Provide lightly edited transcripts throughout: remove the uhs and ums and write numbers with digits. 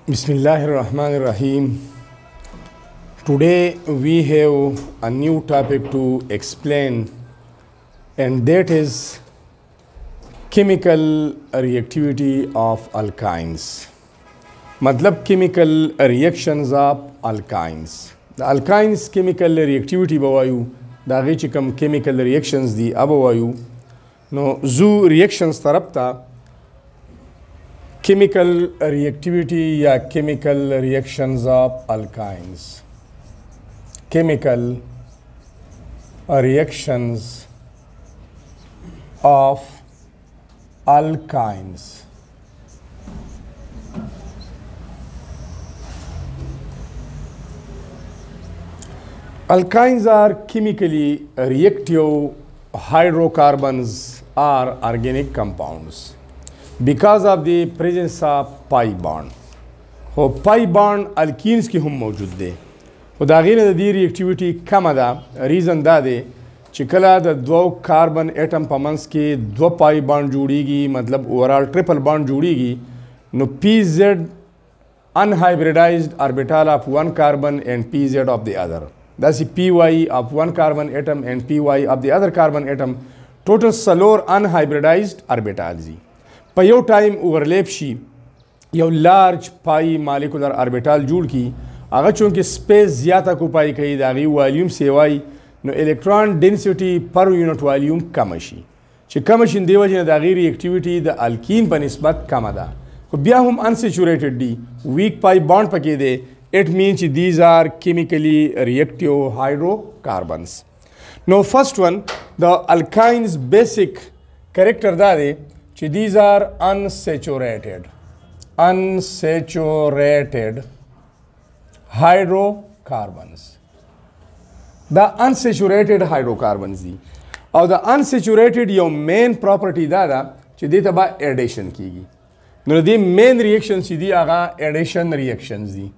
Bismillahirrahmanirrahim. Today we have a new topic to explain, and that is chemical reactivity of alkynes. मतलब chemical reactions of alkynes. The alkynes chemical reactivity बवायु दागे चिकम chemical reactions दी अब बवायु नो जो reactions तरप्ता chemical reactivity या chemical reactions of alkynes. Chemical reactions of alkynes. Alkynes are chemically reactive hydrocarbons or organic compounds because of the presence of pi bond. हो pi bond alkenes की हम मौजूद दे हो दागीने दी reactivity कम दा reason दा दे चिकला द दो कार्बन एटम पमंस के दो pi bond जोड़ीगी मतलब overall triple bond जोड़ीगी no pz unhybridized orbital of one carbon and pz of the other. That's the py of one carbon atom and py of the other carbon atom. Total solar unhybridized orbitals. په یو ټایم اوورلیپ شي یو لارج پای مالیکولر اربیټال جوړ کی هغه چونکه سپیس زیاته کوپای کوي د هغې والیوم سیوای نو الکترون ډینسټي پر یونټ والیوم کمه شي چې کمه شي د دې وجې نه د هغې ریاکټیویټي د الکین په نسبت کمه ده خو بیا هم انسیچوریټډ دي ویک پای بانډ پکې دی اټ مین چې دیز آر کیمیکلی ریاکټیو هایډروکاربنز نو فرست ون د الکاینز بیسک کریکټر دا دی these are unsaturated hydrocarbons. The unsaturated hydrocarbons دی او the unsaturated your main property دا چې دې ته به addition کیږي نو دې main reactions چې دی هغه addition reactions دی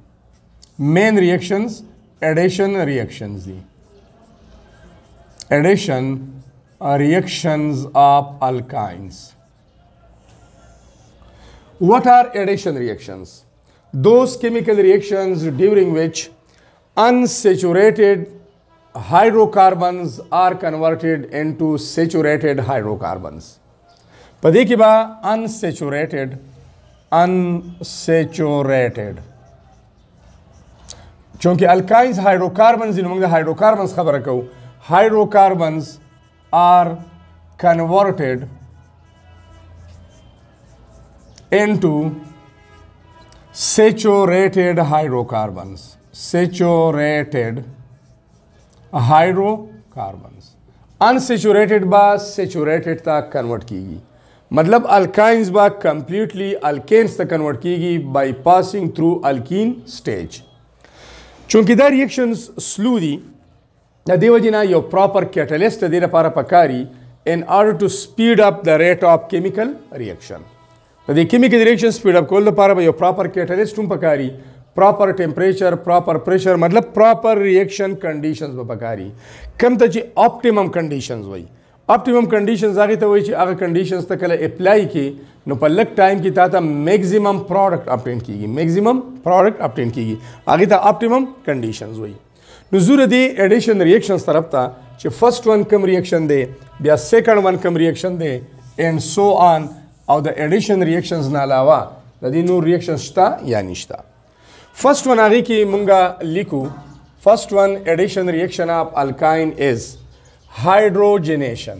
main reactions addition reactions دی addition reactions of alkynes. What are addition reactions? Those chemical reactions during which unsaturated hydrocarbons are converted into saturated hydrocarbons. Padhe ki ba unsaturated. Chunki alkynes hydrocarbons in among the hydrocarbons khabar rakau. Hydrocarbons are converted into saturated hydrocarbons. Saturated hydrocarbons. Unsaturated बा saturated तक convert कीगी मतलब alkynes बा completely alkanes तक convert कीगी by passing through alkene stage. चूंकि दा reactions slow दी दा देवजिना यो proper catalyst देना पारा पकारी in order to speed up the rate of chemical reaction. The chemical reaction speed up call the पारा भाई proper catalyst तुम पकारी proper temperature proper pressure मतलब proper reaction conditions में पकारी कम तक optimum conditions वही optimum conditions आगे तो वही आगे conditions तक कल apply की नो पल्लक time की ताता maximum product obtain कीगी maximum product obtain कीगी आगे ता optimum conditions वही नो ज़रूर दे addition reactions तरफ ता चे first one कम reaction दे बिया second one कम reaction they and so on او د addition reactions نه علاوه د دې نور reactions شته یا نشته first one هغه کې مونږه لیکو first one addition reaction of alkyne is hydrogenation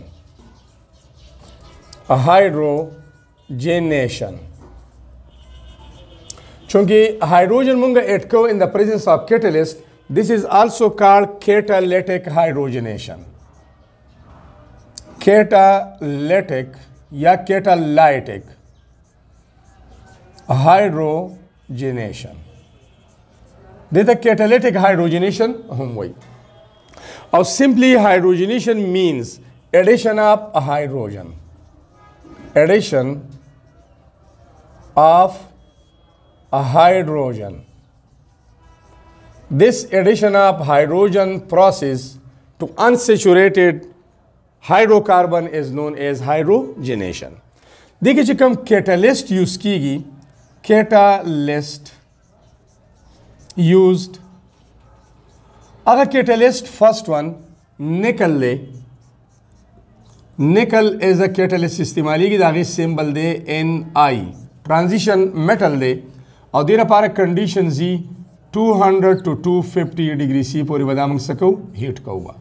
چونکه hydrogen مونږه add کو in the presence of catalyst this is also called catalytic hydrogenation catalytic या catalytic hydrogenation देता catalytic hydrogenation हम वही और simply hydrogenation means addition of a hydrogen this addition of hydrogen process to unsaturated hydrocarbon is known as hydrogenation. देखिए जब हम catalyst use कीगी catalyst used. अगर catalyst first one nickel ले, nickel is a catalyst इस्तेमाली की दागी symbol दे Ni, transition metal दे और देना पारा condition Z 200 to 250 degree C पूरी बदामंग सको heat का हुआ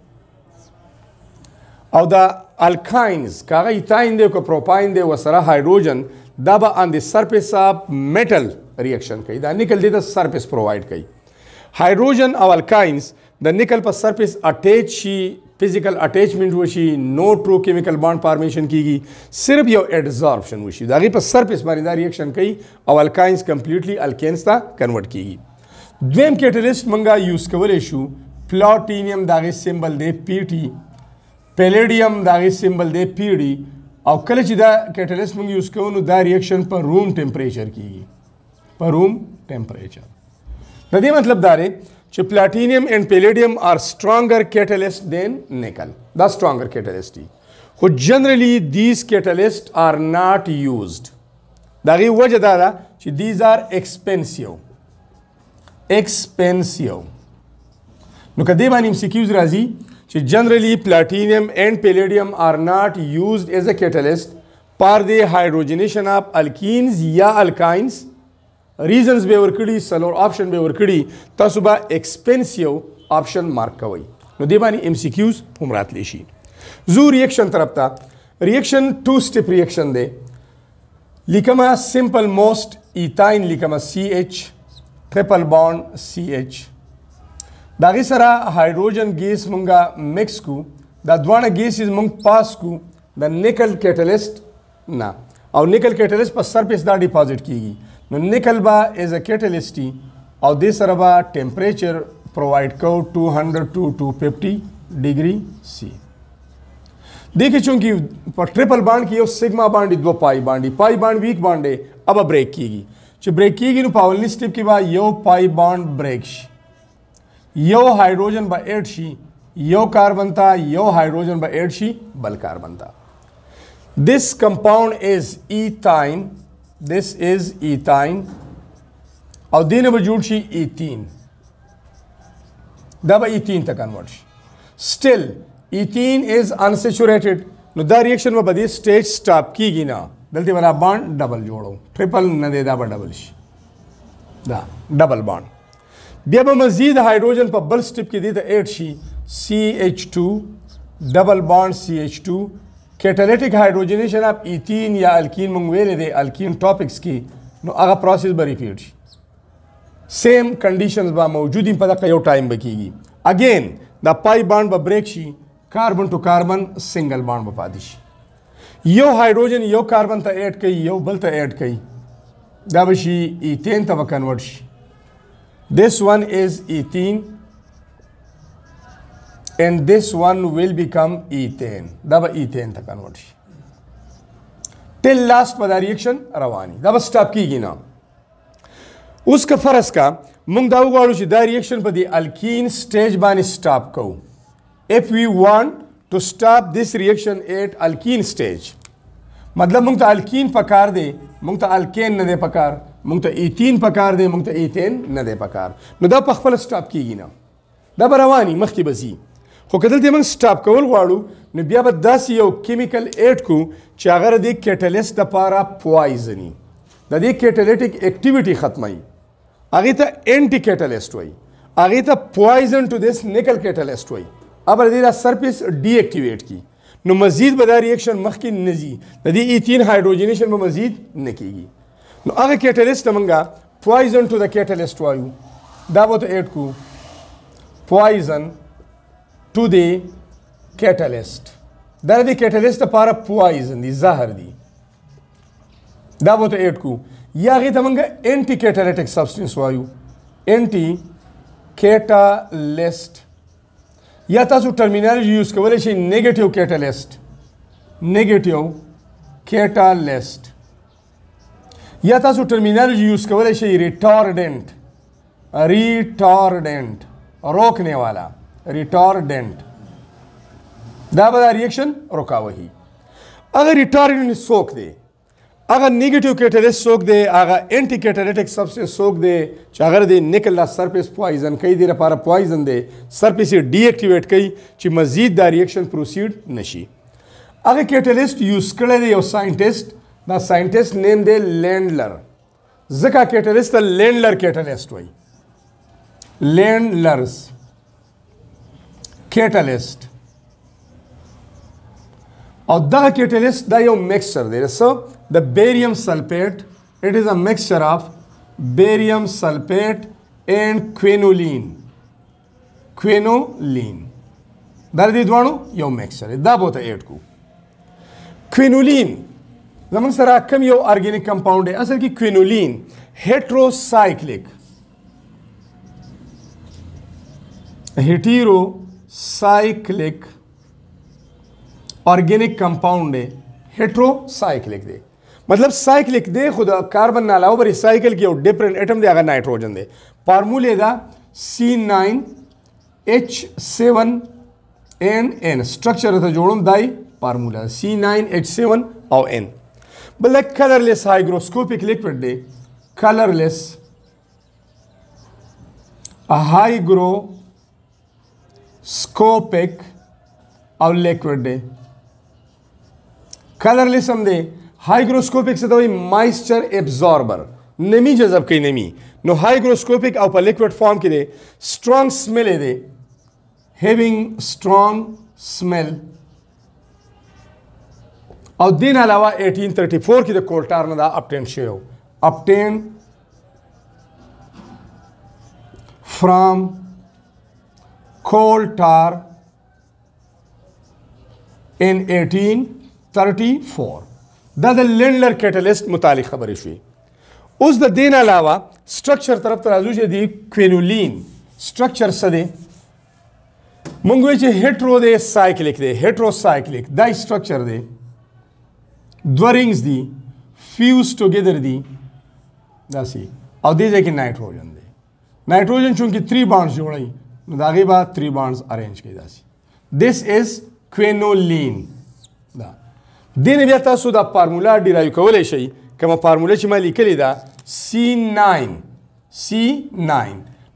और the alkynes कागा ethyne दे को propyne दे वसरा hydrogen दबा on the surface of metal reaction कई दा nickel दे दा surface provide कई hydrogen और alkynes the nickel पर surface attach she physical attachment वशी no true chemical bond formation कीगी सिर्फ यो adsorption वशी दागी पर surface बारी दा reaction कई और alkynes completely alkanes ता convert कीगी द्वेम catalyst मंगा use कवले शू platinum दागी symbol दे Pt palladium दागी symbol दे Pd और कल चिदा catalyst मंग use कवनु दा reaction पर room temperature कीगी पर room temperature नदी मतलब दारे च platinum and palladium are stronger catalyst than nickel. The stronger catalyst. Who generally these catalysts are not used. दागी वजह दादा च these are expensive. Expensive. नु कदे बानी MCQs राजी च generally platinum and palladium are not used as a catalyst for the hydrogenation of alkenes या alkynes. Reasons be workedi, salor option be workedi, tasuba expensive option mark kawai. No debani MCQs humrat leshi. Zoo reaction tarapta. Reaction two-step reaction de. Likama simple most ethyne likama CH, triple bond CH. Dagi sara hydrogen gas munga mix ku. Da dwana gas is mung pass ku. The nickel catalyst na. Our nickel catalyst पर surface दा deposit कीगी. No nickel बा is a catalyst और this रबा temperature provide को 200 to 250 degree C. देखिए चूंकि पर triple bond की सिग्मा बॉन्ड दो पाई बॉन्ड वीक बॉन्ड है अब ब्रेक कीगी जो ब्रेक कीगी नु पावलनी स्टेप के बाद यो पाई बॉन्ड ब्रेक यो हाइड्रोजन बा एड शी यो कार्बन था यो हाइड्रोजन बा एड शी बल कार्बन था. This compound is ethyne. This is ethyne. और दिन वजूद शी ethene. दबा ethene तक convert. Still, ethene is unsaturated. नो दा रिएक्शन में बदी स्टेज स्टॉप की गी ना. दलती वाला बॉन्ड डबल जोड़ो. ट्रिपल न दे दबा डबल शी. दा डबल बॉन्ड. बिया बा मजीद हाइड्रोजन पर बल स्टिप की दी तो एड शी CH2 double bond CH2. Catalytic hydrogenation of ethene या alkene मंगवेले दे alkene topics की नो आगा process बा repeat same conditions बा मौजूदी पता कयो time बकीगी again the pi bond बा break she carbon to carbon single bond बा पादिश यो hydrogen यो carbon ता add कई यो बल ता add कई दाबशी ethane ता convert she this one is ethene and this one will become ethane. Daba ethane ta convert. Till last pada reaction rawani. Daba stop कीगी ना. उसका फरस का मुंग दाऊ गाड़ू ची दा reaction पदी alkene stage बानी stop को. If we want to stop this reaction at alkene stage, मतलब मुंग ता alkene पकार दे, मुंग ता alkane न दे पकार, मुंग ता ethene पकार दे, मुंग ता ethane न दे पकार. नो दा पखपल stop कीगी ना. दबा rawani मख्ती बजी. خو کدل دې موږ سټاپ کول غواړو نو بیا به داسې یو کیمیکل ایډ کو چې هغه د کیټالیست لپاره پوایزني د دې کیټالیټیک اکټیویټي ختموي هغې ته انټي کیټالیست وایي هغې ته پوایزن ټو دس نیکل کیټالیست وایي اب د دې دا سرفیس ډي اکټیویټ کی نو مزید به دا ریاکشن مخکې نه ځي د دې ایثین هایدروجنیشن به مزید نه کیږي نو هغه کیټالیست موږ پوایزن ټو د کیټالیست وایو دا به ته ایډ کو پوایزن to the catalyst. That is the catalyst para poison, the zahar di. Da wo to add ku. Ya ghi tamanga anti-catalytic substance vayu. Anti-catalyst. Ya tasu terminology use kawale shi negative catalyst. Negative catalyst. Ya tasu terminology use kawale shi retardant. Retardant. रोकने वाला. Retardant. Da bada reaction रोका वही. अगर retardant सोख दे, هغه نیگیټیو کیټالیست څوک دی هغه انټي کیټالیټیک سبسټنس څوک دی چې هغه د نیکل دا سرفیس پوایزن کوي د لپاره پوایزن دی سرفیس یې ډي اکټیویټ کوي چې مزید دا ریاکشن پروسیډ نشي هغه کیټالیست یوز کړی دی یو ساینټیسټ دا ساینټیسټ نیم دی لینډلر ځکه کیټالیست ته لینډلر کیټالیست وایي لینډلرز کیټالیست او دغه کیټالیست دا یو مکسچر دی څه د بیریوم سلفیټ it is a mixture of barium sulfate and quinoline دا دې دوانو یو مکسچر دی دا به ورته ایډ کو کوینولین زموږ سره کوم یو ارګینیک کمپاوند دی اصل کې کوینولین هیټروسایکلیک heteroscyclic organic compound है heteroscyclic दे मतलब cyclic दे खुद कार्बन ना अलावा रिसाइकल की डिफरेंट एटम दे अगर नाइट्रोजन दे फार्मूले दा C9H7N स्ट्रक्चर था जोड़म दाई फार्मूला C9H7 और N बल्कि कलरलेस हाइग्रोस्कोपिक लिक्विड दे कलरलेस हाइग्रोस्कोपिक और लिक्विड दे कलरलेस हम दे हाइग्रोस्कोपिक से तो वही मॉइस्चर एब्जॉर्बर नमी जज़ब की नमी नो हाइग्रोस्कोपिक और लिक्विड फॉर्म के दे स्ट्रॉन्ग स्मेल है दे हैविंग स्ट्रॉन्ग स्मेल और दिन अलावा 1834 की दे कोल्टार ने दा अपटेन शेव अपटेन फ्रॉम कोल्टार in 1834 دا د لینډلر کیټالیست متعلق خبرې شوې اوس د دین علاوه سټرکچر طرف ته راځو چې دی کوینولین سټرکچر څه دی مونږ وایو چې هیټرو دی سایکلیک دی هیټروسایکلیک دا سټرکچر دی دوه رینګز دي فیوز ټوګیدر دي داسې او دې ځای کې نایټروجن دی نایټروجن چونکې 3 بانډز جوړوي نو د هغې به 3 بانډز ارینج کوي داسې this is کوینولین دا دې نه بیا تاسو دا فارمولا ډیرایو کولی شئ کومه فارموله چې ما لیکلې ده C9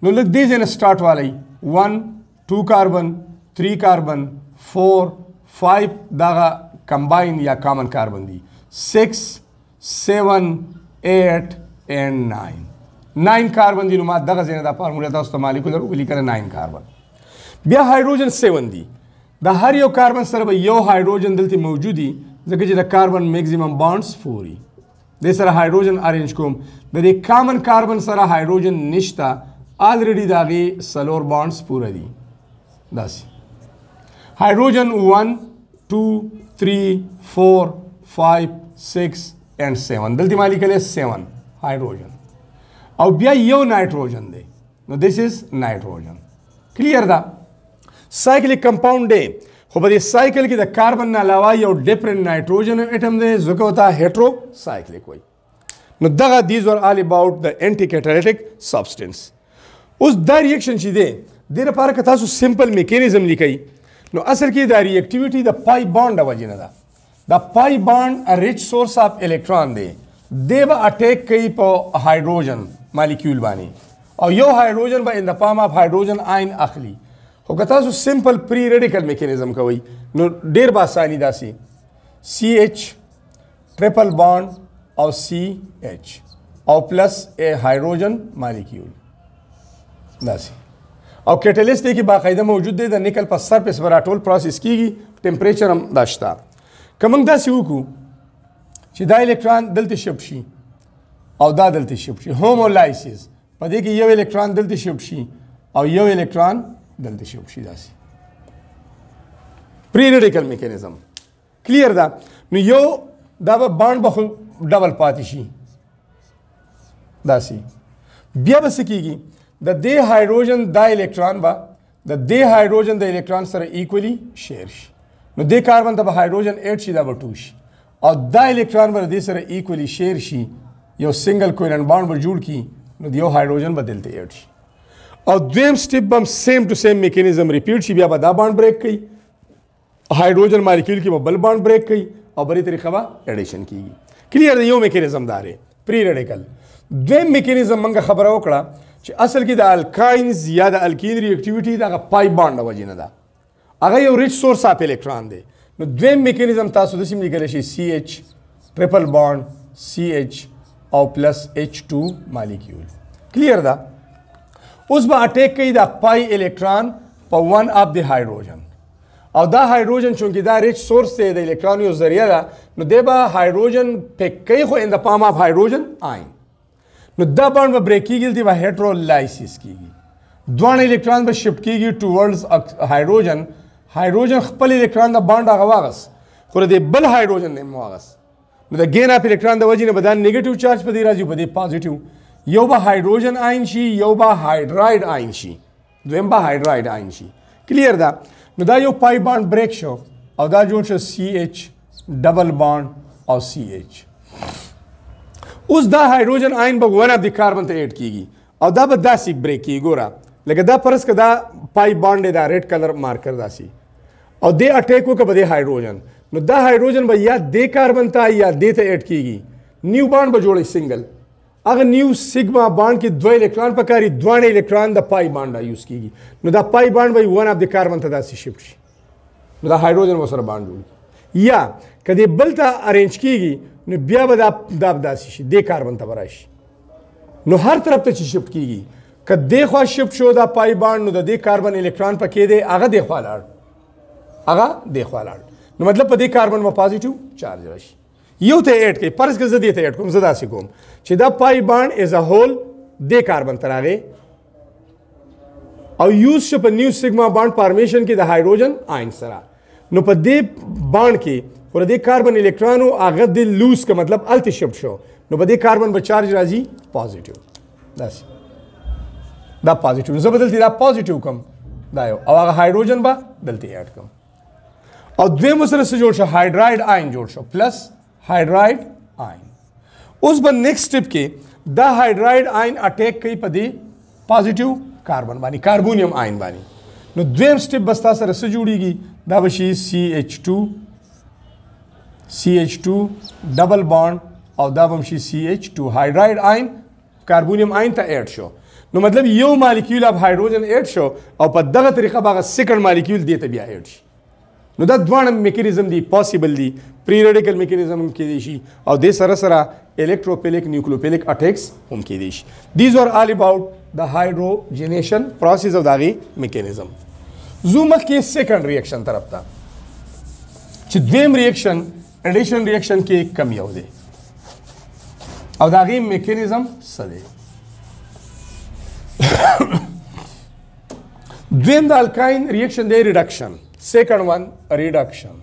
نو لږ دې ځای نه سټارټ والی 1 2 کاربن 3 کاربن 4 5 دغه کمباین یا کامن کاربن دي 6 7 8 and 9 کاربن دي نو ما دغه ځای نه دا فارموله تاسو ته ما لیکله ولیکله 9 کاربن بیا هایدروجن 7 دي د هر یو کاربن سره به یو هایدروجن دلته موجودي ځکه چې د کاربن میکزیمم بانډز 4 دي د سره هایدروجن ارینج کوم د دې کامن کاربن سره هایدروجن نشته الریډي د هغې څلور بانډز پوره دي داسې هایدروجن 1 2 3 4 5 6 and 7 دلته ما لیکلی 7 هایدروجن او بیا یو نایټروجن دی نو دیس از نایټروجن کلیر ده سایکلیک کمپاوند دی خو په دې سایکل کې د کاربن نه علاوه یو ډیفرنٹ نایټروجن اټم دی ځکه ورته هیټروسایکلیک وایي نو دغه دیز ور آل اباؤټ د انټي کیټالیټیک سبسټنس اوس دا ریاکشن چې دی دې لپاره که تاسو سمپل میکانیزم لیکئ نو اصل کې دا ریاکټیویټي د پای بانډ د وجې نه ده دا پای بانډ ریچ سورس اف الکترون دی دی به اټیک کوي په هایدروجن مالیکیول باندې او یو هایدروجن به ان د فارم اف هایدروجن آین اخلي خو که تاسو سمپل پری ریډیکل میکانیزم کوئ نو ډیر به اساني داسې CH ټریپل بانډ او CH او پلس ا هایدروجن مالیکیول داسې او کیټالیست دی کې باقاعده موجود دی د نیکل په سرفیس به راټول پروسس کیږي ټمپریچر هم دا شته که موږ داسې وکړو چې دا الکترون دلته شفټ شي او دا دلته شفټ شي هومولایسیس په دې کې یو الکترون دلته شفټ شي او یو الکترون دلته شفټ شي داسې پری ریډیکل میکانیزم کلیر ده نو یو دا به بانډ به خو ډبل پاتې شي داسې بیا به څه کیږي د دې هایدروجن دا الکترون به د دې هایدروجن د الکترون سره ایکولی شیر شي نو دې کاربن ته به هایدروجن 8 شي دا به 2 شي او دا الکترون به د دې سره ایکولی شیر شي یو سنگل کوولنٹ بانډ به جوړ کړي نو یو هایدروجن به دلته 8 شي او دویم سټیپ به سیم ټو سیم میکانیزم ریپیټ شي بیا به دا بانډ بریک کوي هایدروجن مالیکول کې به بل بانډ بریک کوي او بلې طریقه به اډیشن کیږي کلیر یو میکانیزم داره پری ریډیکل. دویم میکانیزم موږ خبره وکړه چې اصل کې د الکاینز یا د الکین ریاکټیویټي دغه پای بانډ د وجې نه ده، هغه یو ریچ سورس اف الکترون دی. نو دویم میکانیزم تاسو داسې لیکلی شي CH ټریپل بانډ CH او پلس H2 مالیکیول. کلیر ده؟ اوس به اټیک کوي د پای الکترون په ون اف د هایدروجن، او دا هایدروجن چونکې دا ریچ سورس دی د الکترون یو ذریعه ده، نو دی به هایدروجن پک کوي خو ان د پام اف هایدروجن آین. نو دا بانډ به بریک کېږي، دی به هیټرولایسیس کېږي، دواړه الکترون به شفټ کېږي ټوورډز هایدروجن. هایدروجن خپل الکترون د بانډ هغه واغست خو د بل هایدروجن نه واغست، نو د ګین اف الکترون د وجې نه به دا نیګیټیو چارج په دې راځي، په دې پازیټیو. یو به هایدروجن آین شي، یو به هایدراید آین شي، دویم به هایدراید آین شي. کلیر ده؟ نو دا یو پای بانډ بریک شو او دا جوړ شو CH ډبل بانډ او CH. اوس دا هایدروجن آین به ون اف د کاربن ته ایډ کیږي او دا به داسې بریک کیږي. ګوره لکه دا فرض که دا پای بانډ دی، دا ریډ کلر مارکر داسې، او دې اټیک وکړه په دې هایدروجن، نو دا هایدروجن به یا دې کاربن ته یا دې ته ایډ کیږي، نیو بانډ به جوړي سنگل. هغه نیو سیګما بانډ کې دوه الکترون پکاري، دوه الکترون د پای بانډ یوز کیږي، نو دا پای بانډ به ون اف د کاربن ته داسې شفټ شي، نو دا هایدروجن وسره بانډ جوړي. یا کدی بل ته ارینج کیږي نو بیا به دا داسې شي، دې کاربن ته راشي، نو هر طرف ته چې شفټ کیږي. که دې خوا شفټ شو دا پای بانډ، نو د دې کاربن الکترون پکې دی، هغه دې خوا لاړ، هغه دې خوا لاړ، نو مطلب په دې کاربن به پازیټیو چارج راشي. یو ته ایډ کوي، فرض که زه دې ته ایډ کوم، زه داسې کوم چې دا پای بانډ ایز ا هول دې کاربن ته راغی او یوز شو په نیو سیګما بانډ فارمیشن کې د هایدروجن آین سره، نو په دې بانډ کې ور دې کاربن الکترون هغه د لوز کا مطلب الته شفټ شو، نو په دې کاربن به چارج راځي پازیټیو. داسې دا پازیټیو، زه به دلته دا پازیټیو کوم دا یو، او هغه هایدروجن به دلته ایډ کوم، او دویم سره څه جوړ شو؟ هایدراید آین جوړ شو پلس هایدراید آین. اوس به نیکسٹ سټپ کې دا هایدراید آین اٹیک کوي په دې پازیټیو کاربن باندې، کاربونیم آین باندې، نو دویم سټپ بس تاسو سره څه جوړیږي؟ دا به شي CH2 ډبل بانډ او دا به شي CH2 هایدراید آین کاربونیم آین ته ایډ شو، نو مطلب یو مالیکیول اف هایدروجن ایډ شو او په دغه طریقه به سیکنډ مالیکیول دې ته بیا ایډ شي. نو دا دواړه میکانیزم دي پاسیبل دي، پری ریډیکل میکانیزم هم کېدی شي او د سره سره الکتروفیلیک نیوکلیوفیلیک اټیکس هم کېدی شي. دیز آر آل اباؤٹ د هایدروجنیشن پروسیس او دغه میکانیزم. زو مخکې سیکنډ ریاکشن طرف ته چې دویم ریاکشن اډیشن ریاکشن کې کم یو دی او دغه میکانیزم څه دی؟ دویم د الکاین ریاکشن دی ریډکشن. Second one, reduction.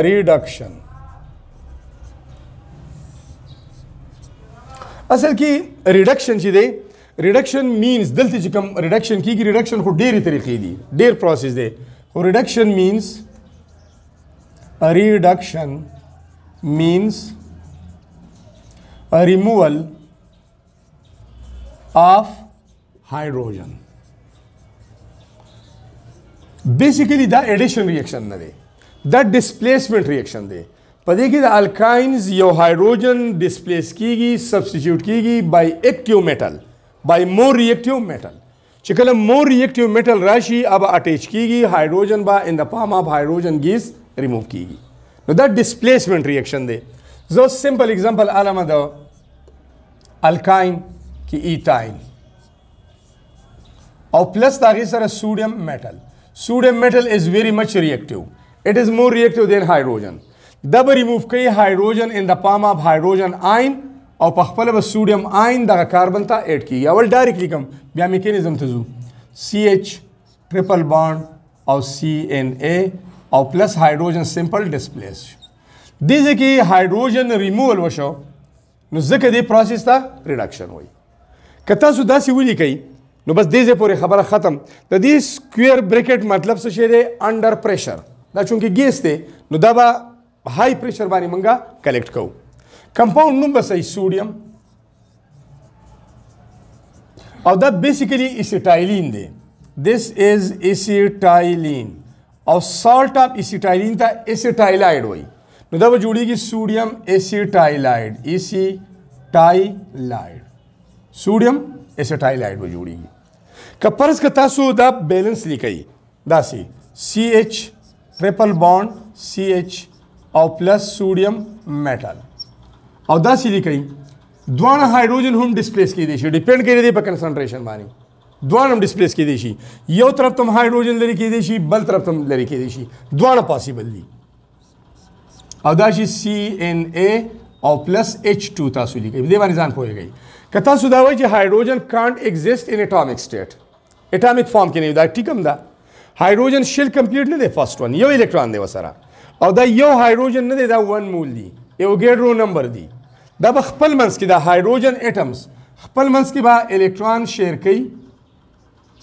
Reduction. اصل کې reduction چې دی، reduction means دلته چې کوم reduction کېږي، reduction خو ډېرې طریقې دي، ډېر پروسیس دی، خو reduction means a removal of hydrogen. بیسیکلی دا ایډیشن ریاکشن نه دی، دا ډسپلیسمنٹ ریاکشن دی. په دې کې د الکاینز یو هایدروجن ډسپلیس کیږي، سبسټیټیوټ کیږي بای ایکټیو میټل، بای مور ریاکټیو میټل. چې کله مور ریاکټیو میټل راشي اب اٹیچ کیږي، هایدروجن با ان د فارم اف هایدروجن گیس ریموو کیږي، نو دا ډسپلیسمنٹ ریاکشن دی. زه سمپل اگزامپل علامه د الکاین کې ایتاین او پلس د هغې سره سوډیم میټل. Sodium metal is very much reactive. It is more reactive than hydrogen. دا به remove کوي hydrogen in the form of hydrogen ion او په خپله به sodium ion دغه کاربن ته ایډ کیږي. اول ډایرکټلی کوم بیا میکانیزم ته ځو، CH ټریپل بانډ او CNA او پلس هایدروجن سمپل ډسپلیس. دې ځای کې هایدروجن ریموول وشو، نو ځکه دې پروسیس ته ریډکشن وایي. که تاسو داسې ولیکئ نو بس دې ځای پورې خبره ختم. د دې سکویر بریکټ مطلب څه شی دی؟ انډر پریشر. دا چونکې ګیس دی نو دا به های پریشر باندې مونږه کلیکټ کوو. کمپاوند نوم به صحیح سوډیم او دا بیسیکلی ایسیټایلین دی. دس از ایسیټایلین او سالټ اف ایسیټایلین ته ایسیټایلایډ وایي. نو دا به جوړیږي سوډیم ایسیټایلایډ ایسیټایلایډ سوډیم ایسیټایلایډ به جوړیږي که فرض که تاسو دا بیلنس لیکئ داسې CH ټریپل بانډ CH او پلس سوډیم میټل او داسې لیکئ دواړه هایدروجن هم ډسپلیس کیدای شي ډیپینډ کوي دی په کنسنټریشن باندې دواړه هم ډسپلیس کیدای شي یو طرف ته هایدروجن لري کیدای شي بل طرف ته لري کیدای شي دواړه پاسیبل دي او دا شي CNA او پلس H2 تاسو لیکئ دې باندې ځان پوهیږئ که تاسو دا وایئ چې هایدروجن کانټ ایگزیسټ ان اټامیک سټیټ اټامیک فارم کې نه دا ټیک هم ده هایدروجن شیل کمپلیټ نه دی فرست ون یو الکترون دی وسره او دا یو هایدروجن نه دی دا 1 مول دی ایوګیډرو نمبر دی دا به خپل منځ کې دا هایدروجن اټمز خپل منځ کې به الکترون شیر کوي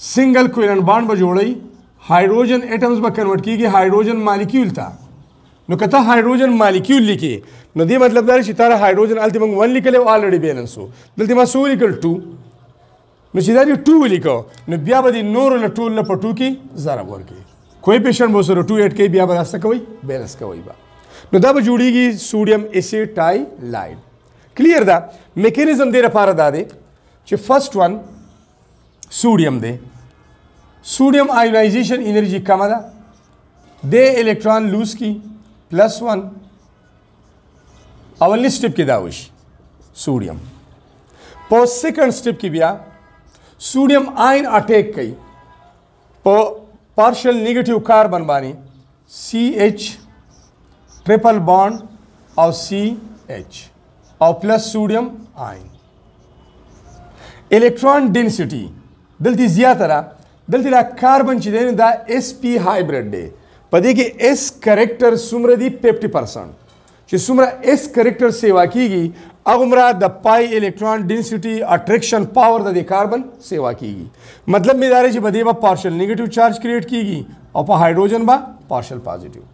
سنگل کوولنٹ بانډ به جوړي هایدروجن اټمز به کنورټ کیږي هایدروجن مالیکول ته نو کته هایدروجن مالیکول لیکي نو دې مطلب دا چې تاره هایدروجن الته موږ 1 لیکل او الریډي بیلنس وو دلته ما سو لیکل 2 نو چې دا دې 2 لیکو نو بیا به دې نور له ټول له پټو کې ضرب ورکړي کوئی پیشنټ مو سره 2 8 کې بیا به تاسو کوي بیلنس کوي با نو دا به جوړیږي سوډیم ایسیټایلایډ کلیئر دا میکانیزم دې لپاره دا دی چې فرست ون سوډیم دی سوډیم آیونایزیشن انرژي کم ده د الکترون لوز کی +1 اولنی سټپ کې دا وشي سوډیم په سیکنډ سټپ کې بیا سوډیم آین اٹیک کوي په پارشل نیگیټیو کاربن باندې CH ټریپل بانډ او CH او پلس سوډیم آین الکترون ډینسټي دلته زیاته ده دلته دا کاربن چې دی دا SP هایبرډ دی په دې کې S کریکټر څومره دی 50% چې څومره S کریکټر سیوا کیږي هغومره د پای الکترون ډینسټي اټریکشن پاور د کاربن سیوا کیږي مطلب مې دا دی چې په دې به پارشل نیگیټیو چارج کریټ کیږي او په هایدروجن به پارشل پازیټیو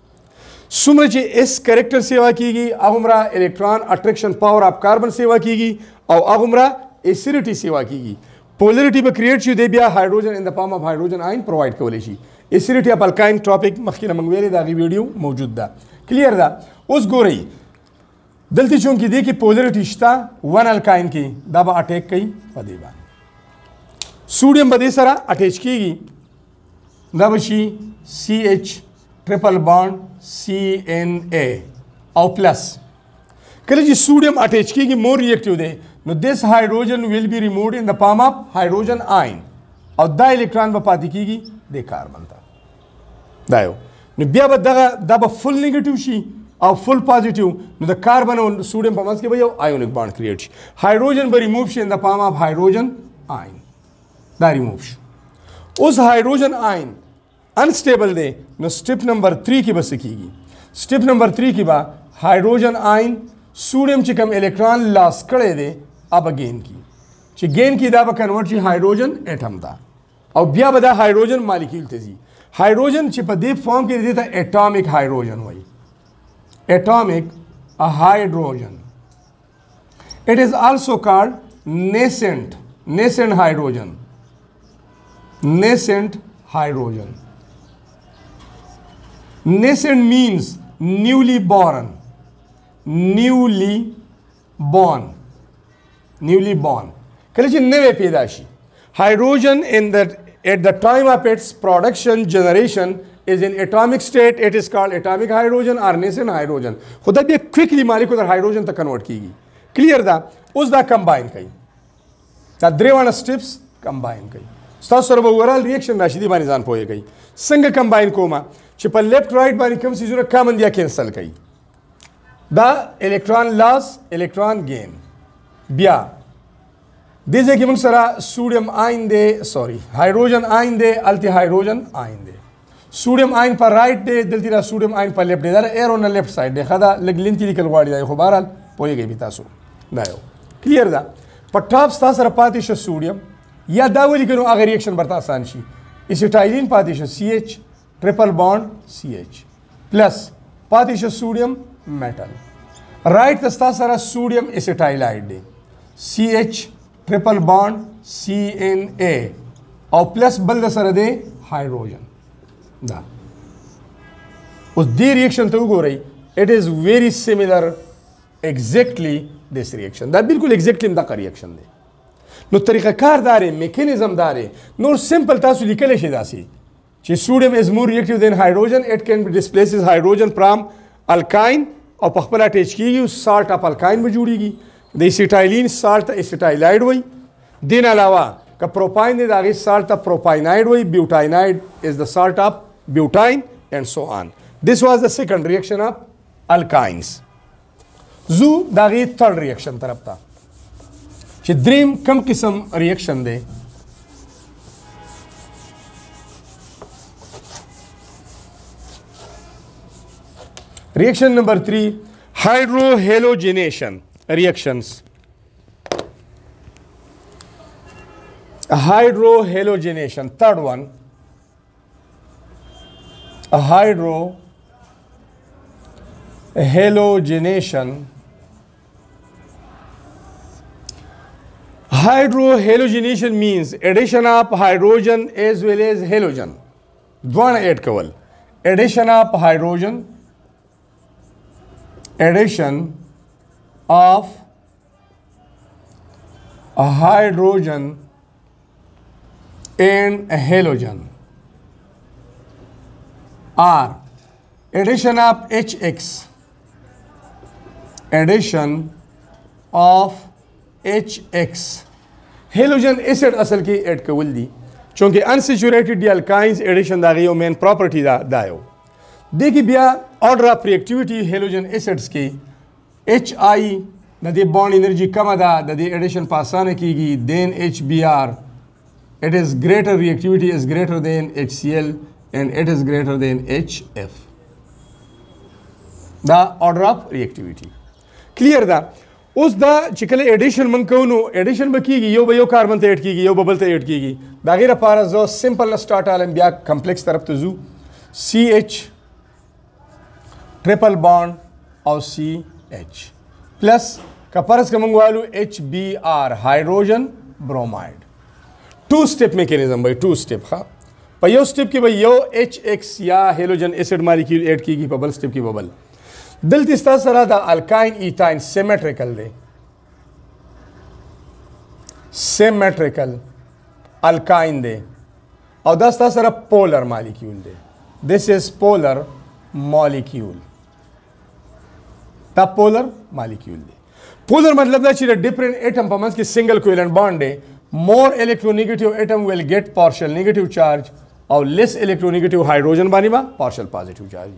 څومره چې S کریکټر سیوا کیږي هغومره الکترون اټریکشن پاور اف کاربن سیوا کیږي او هغومره ایسیډیټي سیوا کیږي پولریټي به کریټ شي دی بیا هایدروجن ان د فارم اف هایدروجن آین پرووایډ کولی شي ایسیډیټي اف الکاین ټاپک مخکې نه موږ ویلې د هغې ویډیو موجود ده کلیر ده اوس ګورئ دلته چونکې دی کې پولریټي شته 1 الکاین کې دا به اټیک کوي په دې باندې سوډیم به دې سره اټیچ کیږي دا به شي CH ټریپل بانډ CNA او پلس کله چې سوډیم اټیچ کیږي مور ریاکټیو دی نو this hydrogen will be removed in the form of hydrogen ion او دا الکترون به پاتې کیږي د کاربن ته دا یو نو بیا به دا به فل نیگیټیو شي او فل پازیټیو نو د کاربن او سوډیم په منځ کې به یو آیونیک بانډ کریټ شي هایدروجن به ریموو شي ان د فارم اف هایدروجن آین دا ریموو شو اوس هایدروجن آین انسټیبل دی نو سټپ نمبر 3 کې به څه کیږي سټپ نمبر 3 کې به هایدروجن آین سوډیم چې کوم الکترون لاس کړی دی اب گین کی چې گین کی دا به کنورټ شي هایدروجن اټم ته او بیا به دا هایدروجن مالیکول ته ځي هایدروجن چې په دې فارم کې دی ته اټامیک هایدروجن وایي atomic a hydrogen it is also called nascent hydrogen nascent means newly born کله چې نوې پیدا شي hydrogen at the time of its production generation is in atomic state it is called atomic hydrogen or nascent hydrogen خو دا بیا quickly molecule hydrogen ته convert کیږي clear دا اوس دا combine کوي دا درېواړه steps combine کوي ستاسو سره به overall reaction راشي دې باندې ځان پوهیږئ څنګه combine کومه چې په left right باندې کوم څیزونه common دي cancel کوي دا electron loss electron gain بیا دې ځای کې موږ سره سوډیم آین دی هایدروجن آین دی الته هایدروجن آین دی سوډیم آین پر رائټ دی دلته را سوډیم آین پر لیفټ دی دا ایرو نه لیفټ سایډ دی خدا لګ لینتی لیکل غواړي دا خو بهرحال پوهیږئ به تاسو دا یو کلیر ده په ټاپ ستا سره پاتې شو سوډیم یا دا ولیکئ نو هغه ریاکشن برته آسان شي ایسیټایلین پاتې شو CH ټریپل بانډ CH پلس پاتې شو سوډیم میټل رائټ ته ستا سره سوډیم ایسیټایلایډ دی CH ټریپل بانډ CNA او پلس بل د سره دی هایدروجن دا اوس دې ریاکشن ته وګورئ it is very similar exactly this reaction. دا بالکل exactly دغه reaction دی. نو طریقه کار داره، میکانیزم داره. نور سمپل تاسو لیکلی شي داسې چې sodium is more reactive than hydrogen. It can be displaces hydrogen from alkyne او په خپل اٹیچ کیږي salt of alkyne به جوړیږي. د acetylene salt ته acetylide وایي. دین علاوه که propine دی د هغې salt ته propionide وایي. Butynide is the salt of butane and so on. This was the second reaction of alkynes. زو د هغې third reaction طرف ته چې دریم کم قسم reaction دی. Reaction number 3, hydrohalogenation reactions. Hydrohalogenation, third one. Hydrohalogenation. Hydrohalogenation means addition of hydrogen as well as halogen. Dwana add kawal. Addition of hydrogen. Addition of a hydrogen and a halogen, or addition of HX, addition of HX. Halogen acid असल की ऐड कवल दी चूँकि unsaturated दी alkynes addition दागी यो main property दायो. देखिए बिया order of reactivity halogen acids की HI नदी bond energy कम दा नदी addition पासाने कीगी then HBr. It is greater reactivity is greater than HCl and it is greater than HF. The order of reactivity. Clear that? उस दा चिकले एडिशन मन कौनो एडिशन बकीगी यो बयो कार्बन ते ऐड कीगी यो बबल ते ऐड कीगी दागिरा पारा जो सिंपल स्टार्ट आलम बिया कॉम्प्लेक्स तरफ तो जू CH ट्रिपल बॉन्ड और CH प्लस कपरस का मंगवालू HBr hydrogen bromide. Two step mechanism भाई टू स्टेप हाँ पयो स्टेप की भाई यो HX या हेलोजन एसिड मॉलिक्यूल ऐड कीगी बबल स्टेप की बबल दिल तिस्ता सरा दा अल्काइन इथाइन सिमेट्रिकल दे सिमेट्रिकल अल्काइन दे और दस्ता सरा पोलर मॉलिक्यूल दे. दिस इज पोलर मॉलिक्यूल दा पोलर मॉलिक्यूल दे. पोलर मतलब दा चीज़ डिफरेंट एटम पमंस की सिंगल कोवेलेंट बॉन्ड है. More electronegative atom will get partial negative charge और less electronegative hydrogen बानी बा partial positive charge.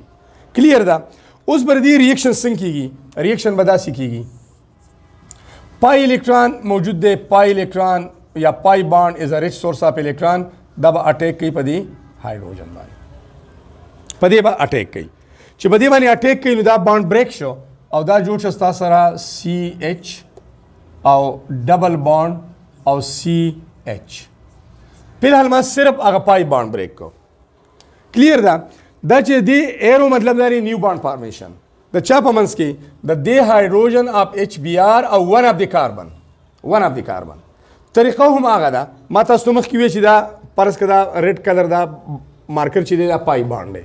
Clear दा? उस पर दी reaction सिंक कीगी reaction बदा सी कीगी. pi electron मौजूद दे pi electron या pi bond is a rich source of electron दब अटैक कई पदी hydrogen बानी पदी बा अटैक कई ची पदी बानी अटैक कई नुदा bond break शो और दा जोड़ शस्ता सरा CH और double bond और CH. फिलहाल मैं सिर्फ आगे पाई बॉन्ड ब्रेक को क्लियर दा दचे दी एरो मतलब दारी न्यू बॉन्ड फॉर्मेशन द चापमंस की the they hydrogen of HBr और वन ऑफ द कार्बन तरीका हम आगा दा माता स्तुमख की वेची दा परस कदा रेड कलर दा मार्कर चीज़ दा पाई बॉन्ड है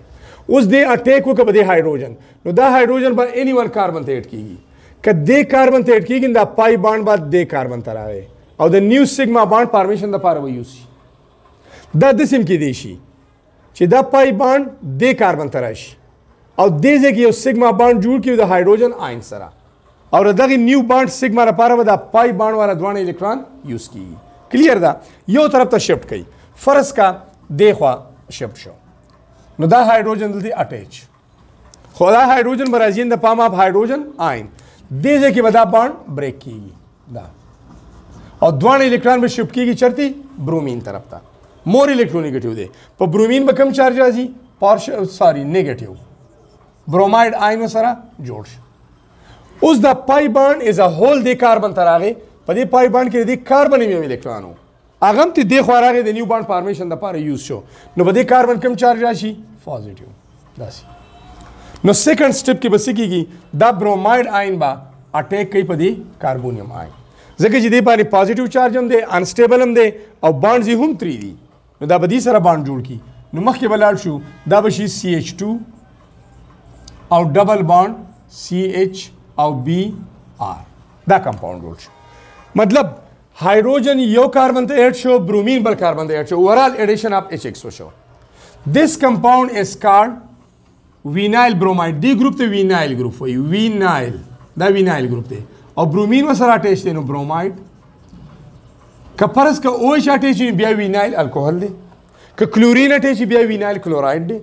उस दे अटैक को कब दे हाइड्रोजन नो दा हाइड्रोजन पर एनी वन कार्बन ते ऐड कीगी क दे कार्बन ते ऐड कीगी दा पाई बॉन्ड बाद दे कार्बन तरावे और द न्यू सिग्मा बॉन्ड फॉर्मेशन द पार यूसी द दिसम की देशी चे द पाई बॉन्ड दे कार्बन तराशी और दे जे की सिग्मा बॉन्ड जुड़ की द हाइड्रोजन आयन सरा और द न्यू बॉन्ड सिग्मा रा पार द पाई बॉन्ड वाला द्वाने इलेक्ट्रॉन यूज की. क्लियर दा यो तरफ तो शिफ्ट कई फर्स्ट का दे ख्वा शिफ्ट शो नो द हाइड्रोजन दल्ती अटैच खुदा हाइड्रोजन बराजीन द पाम ऑफ हाइड्रोजन आयन दे जे की बदा बॉन्ड ब्रेक की दा और द्वान इलेक्ट्रॉन में शिफ्ट की चढ़ती ब्रोमीन तरफ था मोर इलेक्ट्रोनेगेटिव दे पर ब्रोमीन में कम चार्ज राजी partial sorry negative bromide ion में सरा जोड़ उस द pi bond is a whole दे कार्बन तरागे पदे पाई बॉन्ड के दे कार्बन में इलेक्ट्रॉन हो आगम ती दे ख्वारागे द न्यू बॉन्ड फॉर्मेशन द पार यूज शो नो बदे कार्बन कम चार्ज राशि पॉजिटिव दासी नो सेकंड स्टेप की बसी की द ब्रोमाइड आयन बा अटैक कई पदे कार्बोनियम आयन जगह जी दे पानी पॉजिटिव चार्ज हम दे अनस्टेबल हम दे और बॉन्ड जी हम 3 दी नो दा बदी सारा बॉन्ड जोड़ की नो मख के बलाल शू दा बशी CH2 او ډبل بانډ CH او Br دا کمپاوند جوړ شو. مطلب هایدروجن یو کاربن ته ایډ شو, برومین بل کاربن ته ایډ شو, اوورال ایډیشن اف HX وشو. This compound is called vinyl bromide. دی گروپ ته وینایل گروپ وایي, وینایل دا وینایل گروپ دی, او برومین ورسره اٹیچ دی نو بروماید. که فرض که OH اٹیچ وي بیا وینایل الکوهل دی, که کلورین اٹیچ بیا وینایل کلورایډ دی.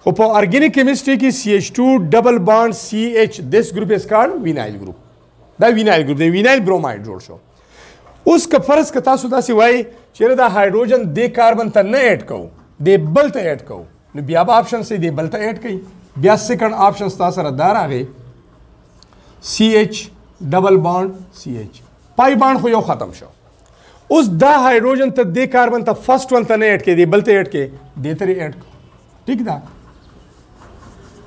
خو په ارګینیک کیمسټري کې CH2 ډبل بانډ CH this group is called وینایل گروپ. دا وینایل گروپ دی, وینایل بروماید جوړ شو. اوس که فرض که تاسو داسې وایي چېرې دا هایدروجن دې کاربن ته نه ایډ کوو, دې بل ته ایډ کوو, نو بیا به آپشن سي دې بل ته ایډ کوي. بیا سیکنډ آپشن ستا سره دا راغی CH ډبل بانډ CH, پای بانډ خو یو ختم شو. اوس دا هایدروجن ته دې کاربن ته فرست ون ته نه ایډ کوي, دې بل ته ایډ کوي, دې ته ایډ کوو. ټیک ده,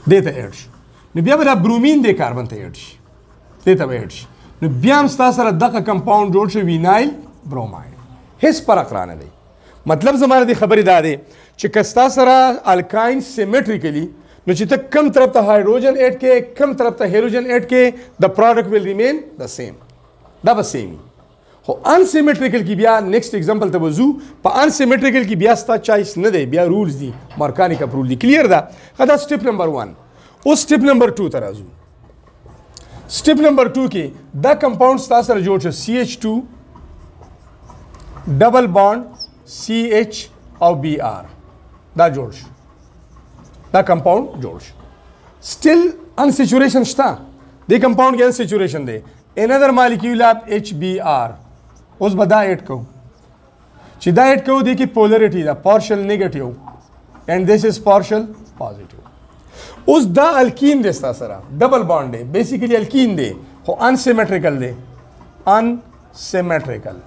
دې ته ایډ شو, نو بیا به دا برومین دې کاربن ته ایډ شي, دې ته به ایډ شي, نو بیا هم ستا سره دغه کمپاوند جوړ شو وینایل بروماید. هیڅ فرق رانه دی. مطلب زماره د خبرې دا دی چې که ستا سره الکاین سیمیټریکلی, نو چې ته کم طرف ته هایدروجن ایډ کې, کم طرف ته هیلوجن ایډ کې, د پروډکټ ویل ریمین د سیم, دا به سیم وي. خو انسیمیټریکل کې بیا نیکسټ ایگزامپل ته وځو. په انسیمیټریکل کې بیا ستا چایس نه دی, بیا رولز دي, مارکانیکاف رول دي. کلیر ده؟ دا سټیپ نمبر 1. اوس سټیپ نمبر 2 ته راځو. سټیپ نمبر 2 کې دا کمپاوند ستا سره جوړ شو CH2 ډبل بانډ CH او Br, دا جوړ شو, دا کمپاوند جوړ شو. سټیل انسیچوریشن شته, دې کمپاوند کې انسیچوریشن دی. انادر مالیکول اف HBr. اوس به دا ایډ کوو, چې دا ایډ کوو دې کې پولریټي ده, پارشل نیگیټیو اینڈ دس از پارشل پازیټیو. اوس دا الکین دی ستا سره, ډبل بانډ دی, بیسیکلی الکین دی خو انسیمیټریکل دی, انسیمیټریکل,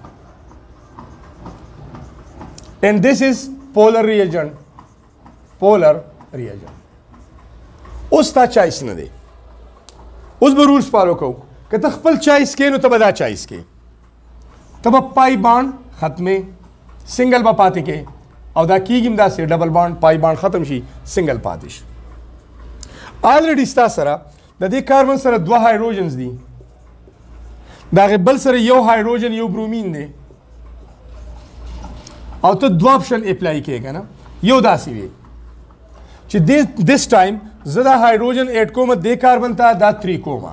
and this is polar reagent, polar reagent. اوس تا چایس نه دی. اوس به رولز فالو کوو. که ته خپل چایس کې نو ته به دا چایس کې, ته به پای بانډ ختمې, سنگل به پاتې کې, او دا کېږي هم داسې ډبل بانډ پای بانډ ختم شي, سنگل پاتې شي. آلریډي ستا سره د دې کاربن سره 2 هایدروجنز دي, د هغې بل سره یو هایدروجن یو برومین دی, او ته 2 آپشن اپلای کړې که نه. یو داسې وي چې دس ټایم زه دا هایدروجن ایډ کوم دې کاربن ته, دا 3 کومه,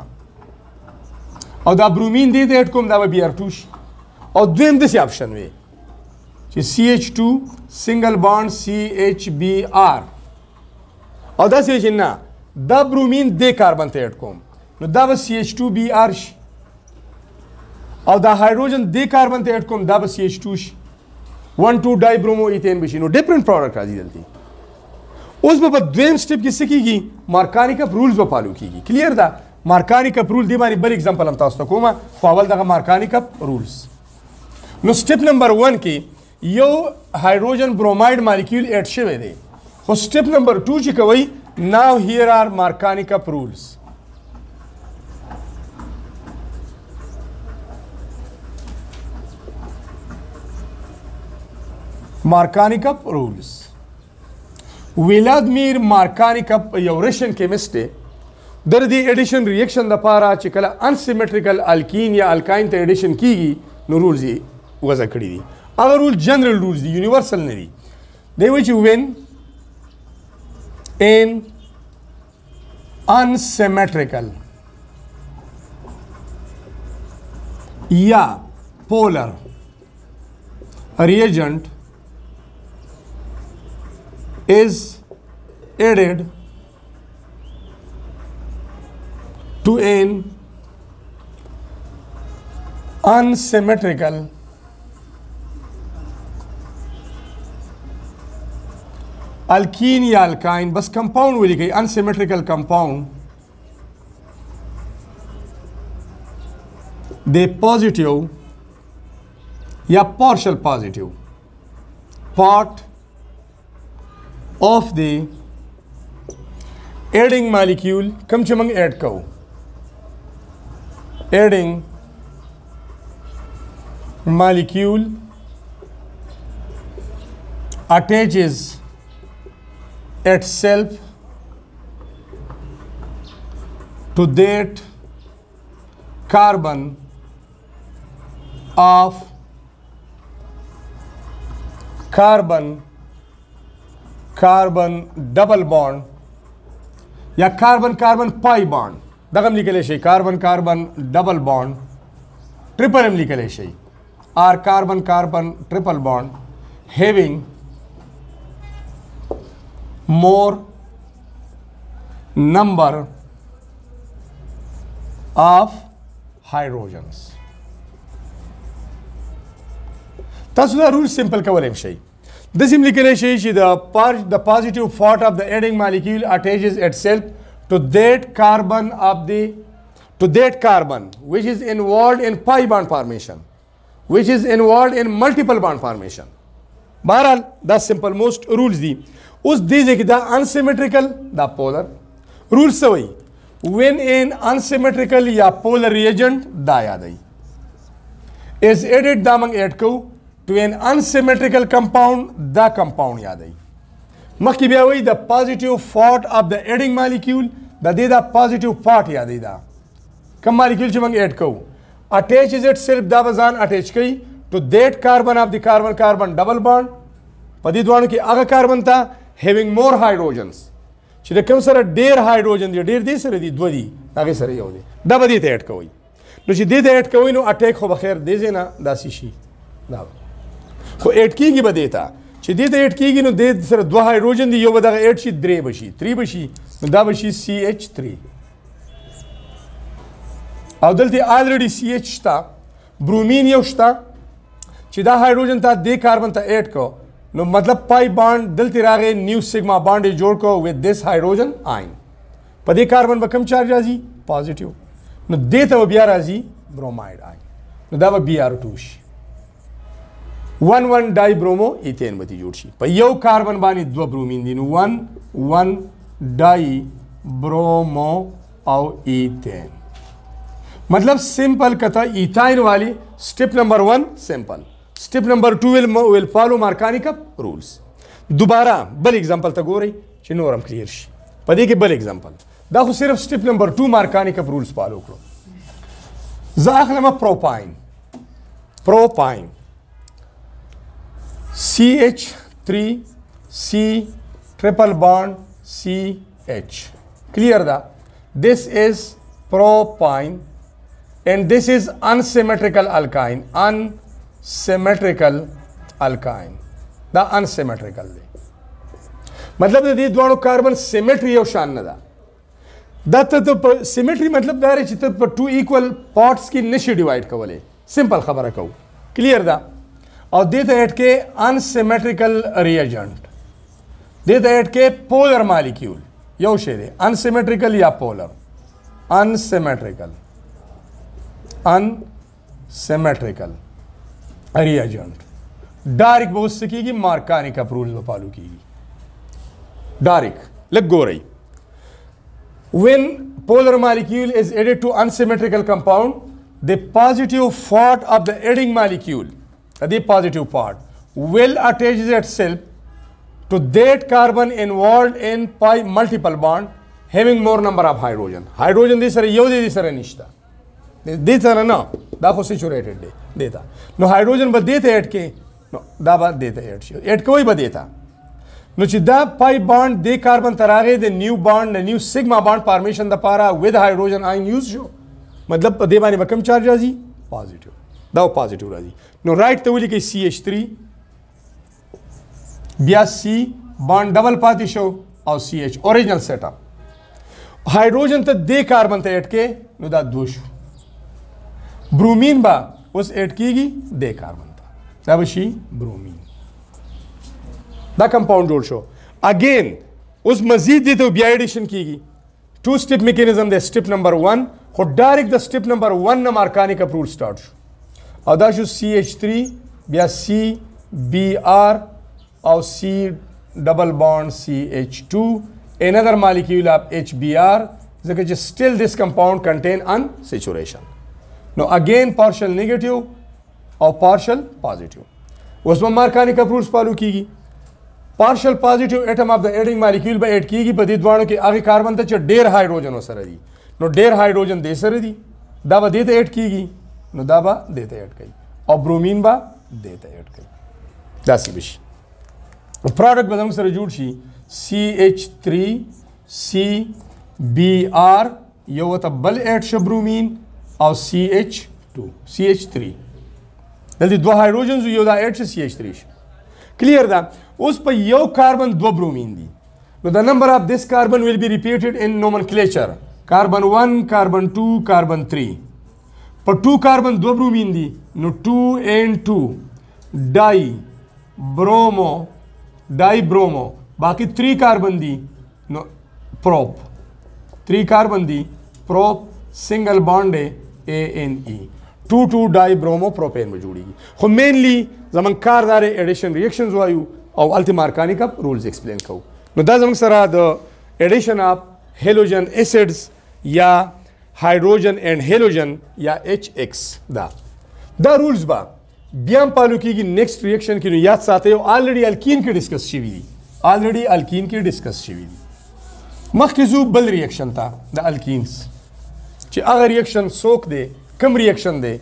او دا برومین دې ته ایډ کوم, دا به Br2 شي. او دویم داسې آپشن وي چې CH2 سنگل بانډ CH Br, او داسې وي چې نه دا برومین دې کاربن ته ایډ کوم, نو دا به CH2 Br شي, او دا هایدروجن دې کاربن ته ایډ کوم, دا به CH2 شي, 1,2 ډای برومو ایتین به شي, نو ډیفرنٹ پروډکټ راځي دلته. اوس به په دویم سټیپ کې څه کېږي, مارکانیکاف رولز به فالو کېږي. کلیر ده؟ مارکانیکاف رول دې باندې بل اگزامپل هم تاسو ته کومه, خو اول دغه مارکانیکاف رولز. نو سټیپ نمبر 1 کې یو هایدروجن بروماید مالیکول ایډ شوی دی, خو سټیپ نمبر 2 چې کوئ, now here are Markovnikov rules. Markovnikov rules. Vladimir Markovnikov یو رشین کیمسټ دی. در دې ایډیشن ریاکشن لپاره چې کله انسیمیټریکل الکین یا الکاین ته ایډیشن کیږي, نو رولز یې وضع کړي دي. هغه رول جنرال رولز دي, یونیورسل نه دي. دی وایي چې when in unsymmetrical या polar reagent is added to an unsymmetrical alkene या alkyne, बस कंपाउंड वो लिखी unsymmetrical compound, they positive या partial positive part of the adding molecule कम चमंग add करो, adding molecule attaches itself to that carbon of carbon double bond या carbon carbon pi bond दगम लिखले शे carbon carbon double bond triple एम लिखले शे or carbon carbon triple bond having more number of hydrogens तसला रूल सिंपल कवलेम शे This implication is the positive part of the adding molecule attaches itself to that carbon which is involved in pi bond formation, which is involved in multiple bond formation. Bharal, the simple most rules the us these the unsymmetrical the polar rules say when in unsymmetrical ya polar reagent da yadai is added damang add ko to an unsymmetrical compound, the compound yadai. Makki biawai the positive part of the adding molecule, the positive part yadai da. Kam molecule chimang add ko attaches itself da bazan attach kai to that carbon of the carbon carbon double bond. Padi dwanu ki aga carbon ta having more hydrogens. Chide kam sara der hydrogen di der de sara di dwadi age sara yodi. Da badi te add koi. No chi de add koi no attack ho bakhair de zena da sishi. Da خو ایٹ کیږي به دیتا چې دې ته ایٹ کیږي نو دې سره دوه هایدروجن دي یو به دغه ایٹ شي درې بشي 3 بشي نو دا بشي CH3 او دلته الریډي CH شته برومین یو شته چې دا هایدروجن ته دې کاربن ته ایٹ کو نو مطلب پای بانډ دلته راغی نیو سیګما بانډ جوړ کو وذ دس هایدروجن آین په دې کاربن به کم چارج راځي پازیټیو نو دې ته بیا راځي بروماید آین نو دا به Br2 شي 1,1 dibromo ethane बती जोड़ शी पर यो कार्बन बानी दो ब्रोमीन दिन 1,1 डाइब्रोमो और इथेन मतलब सिंपल कथा इथाइन वाली step number 1 simple step number 2 will follow मार्कानिकव रूल्स दोबारा बल एग्जांपल तक हो रही चिन्होरम क्लियर शी पदे के बल एग्जांपल दाखो सिर्फ स्टेप नंबर 2 मार्कानिकव रूल्स फॉलो करो जाखलमा propyne CH3 C triple bond CH clear that this is propine and this is unsymmetrical alkyne the unsymmetrical मतलब ये दोनों कार्बन सिमेट्री और शान नदा दत्त तो सिमेट्री मतलब दारे चित्र पर टू इक्वल पार्ट्स की निश्चित डिवाइड कवले सिंपल खबर है कहूँ क्लियर दा और देते एट के अनसिमेट्रिकल रिएजेंट देते एट के पोलर मॉलिक्यूल यो शेरे अनसिमेट्रिकल या पोलर अनसिमेट्रिकल रिएजेंट डायरेक्ट बहुत सीखेगी मार्कानिकव रूल फॉलो कीगी डायरेक्ट लग गो रही when polar molecule is added to unsymmetrical compound the positive part of the adding molecule the positive part will attach itself to that carbon involved in multiple bond having more number of hydrogen this are yo this are nishta this are na da ko saturated deta no hydrogen ba deta add ke no da ba deta add koi ba deta no chi da pi bond de carbon tarage the new bond the new sigma bond formation da para with hydrogen ion use jo matlab de bani ba kam charge razi positive da positive razi no right to will ke CH3 bia C bond double पाती show और CH original setup hydrogen तो दे कार्बन तो ऐड के नो दा दोष ब्रोमीन बा उस ऐड कीगी दे कार्बन था तब शी ब्रोमीन दा कंपाउंड जोड़ शो अगेन उस मजीद दे तो बी एडिशन कीगी टू स्टेप मैकेनिज्म दे स्टेप नंबर 1 हो डायरेक्ट द स्टेप नंबर 1 न मार्कानिकव रूल स्टार्ट और दा शो CH3 बिया C Br और C double bond CH2 another molecule of HBr because still this compound contain unsaturation now again partial negative or partial positive उसमें मार्कानिकव rules follow कीगी partial positive atom of the adding molecule by add कीगी बदी द्वारों के आगे कार्बन तक der hydrogen हो सरदी نو ډیر هایدروجن دې سره دي دا به دې ته ایډ کیږي نو دا به دې ته ایډ کوي او برومین به دې ته ایډ کوي داسې به شي پروډکټ به زموږ سره جوړ شي CH3CBr یو ته بل ایډ شو برومین او CH3 دلته دوه هایدروجنز یو دا ایډ شو CH3 شو کلیر ده اوس په یو کاربن دوه برومین دي نو the number of this carbon will be repeated in nomenclature carbon 1 carbon 2 carbon 3 په 2 کاربن دوه برومین دي نو 2N2 ډای برومو باقي 3 کاربن دي نو پروپ 3 کاربن دي پروپ سنگل بانډ ANE 2 ډای برومو پروپین به جوړیږي خو مینلی زمون کاردار ایډیشن ریاکشنز وایو او الټیما کاربونیک رولز ایکسپلین کوو نو دا زمون سره د ایډیشن اف هالوجن اسیډز یا هایدروجن اینڈ هالوجن یا HX دا رولز با بیا هم پالو کیږي نیکسٹ ریاکشن کې نو یاد ساتئ او الریډي الکین کې ډیسکس شوی دي مخکې زو بل ریاکشن تا د الکینز چې هغه ریاکشن څوک دی کم ریاکشن دی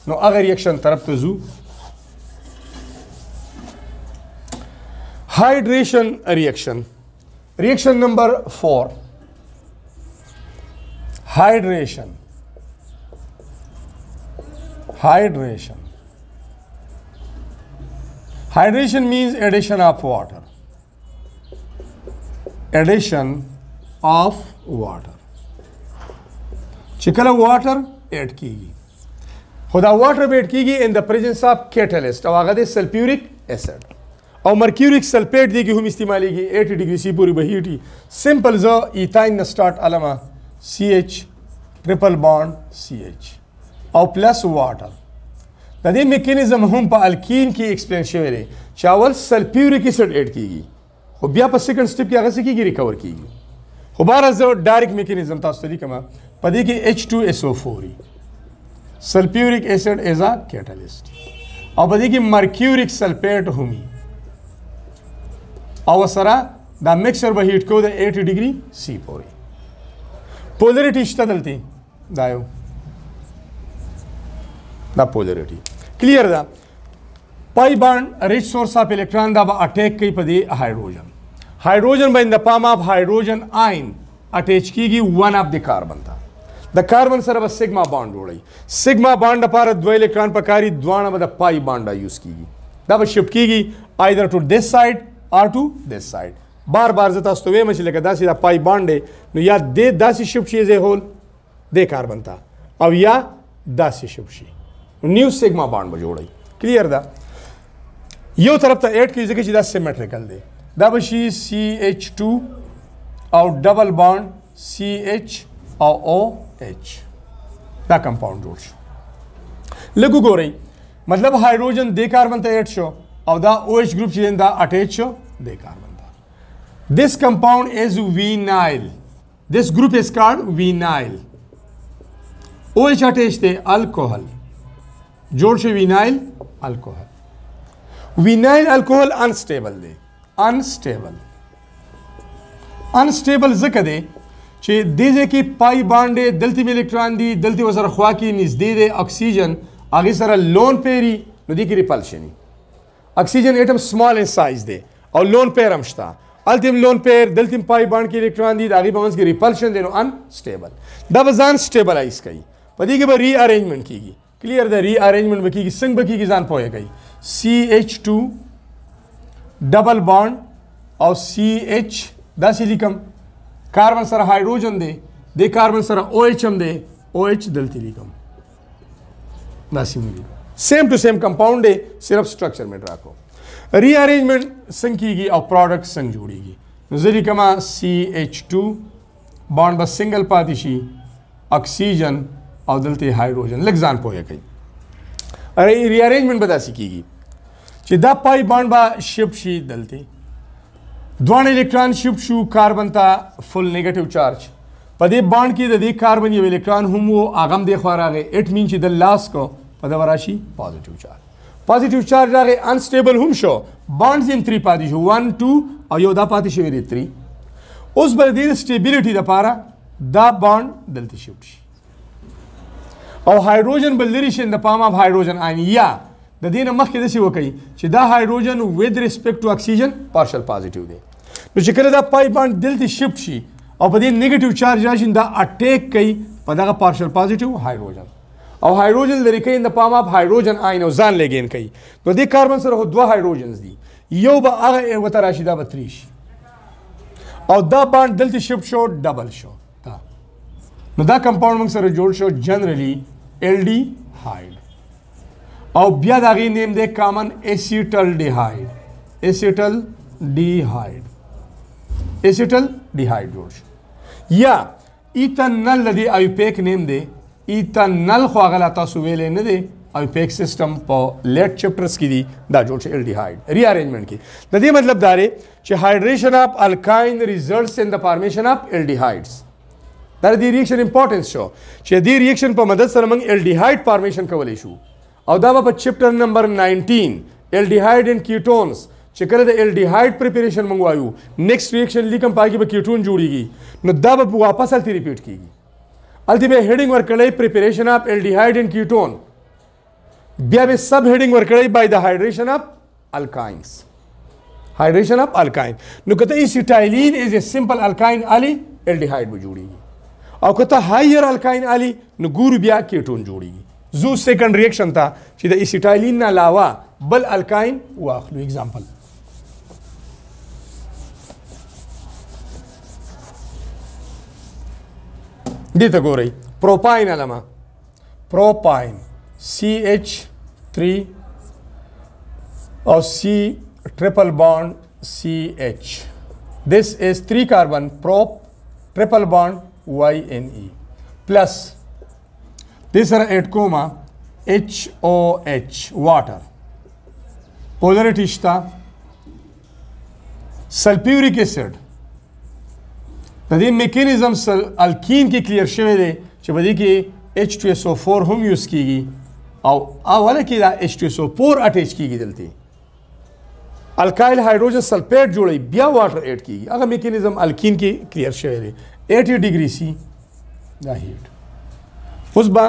نو هغه ریاکشن طرف ته زو hydration reaction number 4 hydration means addition of water چې کله water add کیږي خو دا water به add کیږي in the presence of catalyst او هغه د sulfuric acid او مرکیوریک سلفیټ دی کې هم استعمالیږي 80 ډیګري سی پورې بهیږي سمپل ز ایثاین نه سٹارټ علامه CH ټریپل بانډ CH او پلس واټر د دې میکانیزم هم په الکین کې ایکسپلین شوی دی چې اول سلفیوریک اسید اډ کیږي خو بیا په سیکنډ سټیپ کې هغه څه کیږي ریکور کیږي خو بار از ډایرکټ میکانیزم تاسو ته لیکم په دې کې H2SO4 سلفیوریک اسید از ا کیټالیست او په دې کې مرکیوریک سلفیټ هم او سره دا مکسچر به هیټ کو د 80 ډیګري سی پورې پولریټی شته دلته دا یو دا پولریټی کلیر ده پای باند ریچ سورس اف الکترون دا به اٹیک کوي په دې هایدروجن باندې د پام اف هایدروجن آین اٹیچ کیږي ون اف د کاربن ته د کاربن سره به سیګما باند جوړي سیګما باند لپاره دوه الکترون پکاري دوه به د پای باند یوز کیږي دا به شفت کیږي either to this side or to this side بار زه تاسو ته وایم چې لکه داسې دا پای باند دی نو یا دې داسې شفت شي زه هول دې کاربن ته او یا داسې شفت شي نیو سیګما باند به جوړي کلیر ده یو طرف ته ایډ کیږي چې دا سیمیټریکل دی دا به شي CH2 او ډبل باند CH او OH دا کمپاوند جوړ شو لګو ګورئ مطلب هایدروجن دې کاربن ته ایډ شو او دا OH group چې دا اٹیچ شو دې کاربن ته this compound is vinyl this group is called vinyl OH اٹیچ ته الکوهل جوړ شو vinyl الکوهل unstable دی unstable ځکه دی چې دې کې پای باندې دلته الکترون دي دلته وسره خوا کې نږدې دی اکسیجن هغه سره لون پیری نو دې کې ریپلشن اکسیجن ایٹم سمال ان سائز دی او لون پیر هم شته التیم لون پیر دلته پای باند کې الکترون دي داغي په منځ کې ریپلشن دی نو ان سټیبل دا به ځان سټیبلایز کوي په دې کې به ری ارینجمنت کیږي کلیر دا ری ارینجمنت به کیږي څنګه به کیږي ځان پوهه کوي CH2 ډبل باند او CH داسې لیکم کاربن سره هایدروجن دی د کاربن سره OH هم دی OH دلته لیکم داسې ملي سیم ټو سیم کمپاوند دی صرف سټرکچر میں ډرا کو ری ارینجمنٹ څنګه کیږي او پروډکټ څنګه جوړیږي نو زه لیکم CH2 باند بس سنگل پاتې شي اکسیجن او دلته هایدروجن لږ ځان پوهه کوي ری ارینجمنٹ به داسې کیږي چې دا پای باند با شفت شي دلته دوه الکترون شفت شو کاربن ته فل نیگیټیو چارج په دې باند کې د دې کاربن یو الکترون هم وو هغه هم د خوا راغی اټ مین چې د لاس کو په دا وراشي پازیټیو چارج راغی انسټیبل هم شو بانډز هم 3 پاتې شو 1 2 او یو دا پاتې شوی دی 3 اوس به د سټیبیلیټي لپاره دا بانډ دلته شفت شي او هایدروجن بل لري شي د پام اف هایدروجن آین یا د دې نه مخکې داسې وکړي چې دا هایدروجن وذ ریسپیکټ ټو اکسیجن پارشل پازیټیو دی نو چې کله دا پای بانډ دلته شفت شي او په دې نیگیټیو چارج راشي دا اٹیک کوي په دغه پارشل پازیټیو هایدروجن او هایدروجن لري کوي د پام اف هایدروجن آین او ځان لګین کوي نو دې کاربن سره دوه هایدروجنز دي یو به هغه وته راشي دا به 3 شي او دا بانډ دلته شفت شو ډبل شو دا نو دا کمپاوند موږ سره جوړ شو جنرالي الډیهاید او بیا دا غي نیم دی کامن اسیټل ډیهاید جوړ شو یا ایتانل لدی ایوپیک نیم دی ایتانل خو هغه تاسو ویلې نه دی ایوپیک سیستم په لیټ چپټرز کې دی دا جوړ شو الډیهاید ری ارینجمنٹ کې د دې مطلب دا دی چې هایډریشن اف الکاین ریزلټس ان د فارمیشن اف الډیهایډز دا د ریاکشن امپورټنس شو چې د ریاکشن په مدد سره موږ الډیهاید فارمیشن کولای شو او دا په چپټر نمبر 19 الډیهاید ان کیټونز چې کله د الډیهاید پریپریشن موږ وایو نیکسټ ریاکشن لیکم پاکي به کیټون جوړیږي نو دا به واپس الته ریپیټ کیږي الته به هډینګ ورکړی پریپریشن اف الډیهاید ان کیټون بیا به سب هډینګ ورکړی بای د هایډریشن اف الکاینز نو کته ایسیټایلین از ا سمپل الکاین الی الډیهاید به جوړیږي او کته هایر الکاین الی نو ګورو بیا کیټون جوړیږي زو سیکنډ ریاکشن تا چې د ایسیټایلین نه علاوه بل الکاین واخلو اگزامپل دې ته ګورئ پروپاین علما پروپاین CH3 or C triple bond CH. This is 3 carbon prop triple bond YNE plus this are 8 comma HOH water. Polarity shta sulfuric acid. د دې میکانیزم الکین کې کلیر شوی دی چې په دې کې H2SO4 هم یوز کیږي او اوله کې دا H2SO4 اٹیچ کیږي دلته الکایل هایدروجن سلفیټ جوړي بیا واټر اډ کیږي هغه میکانیزم الکین کې کلیر شوی دی 80 ډیګري سی دا هیټ اوس با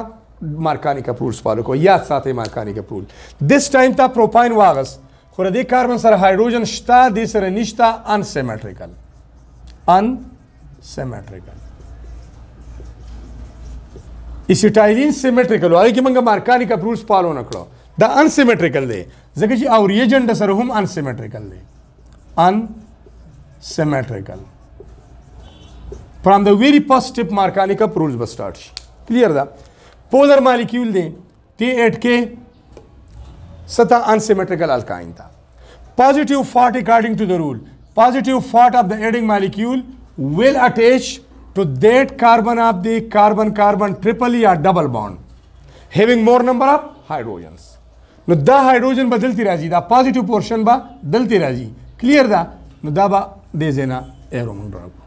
مارکانیک اپروچ فالو کو یاد ساتئ مارکانیک اپروچ دس ټایم تا پروپاین واغس خو د کاربن سره هایدروجن شتا د سره نشتا انسیمټریکل ایسیټایلین سیمیټریکل وایي کې موږ مارکانیک اپروچ فالو نه کړو دا انسیمیټریکل دی ځکه چې او ریجنټ سره هم انسیمیټریکل دی انسیمیټریکل فرام د ویری فرست سټیپ مارکانیک اپروچ به سٹارټ شي کلیئر ده پولر مالیکول دی T8 کې ستا انسیمیټریکل الکاین تا پازیټیو فارٹ اکارډینګ ټو د رول پازیټیو فارٹ اف د ایډنګ مالیکول will attach to that carbon of the carbon triple or double bond having more number of hydrogens. نو دا hydrogen به دلته راځي دا positive portion به دلته راځي clear ده نو دا به دې زینا ایرو مونږ راکو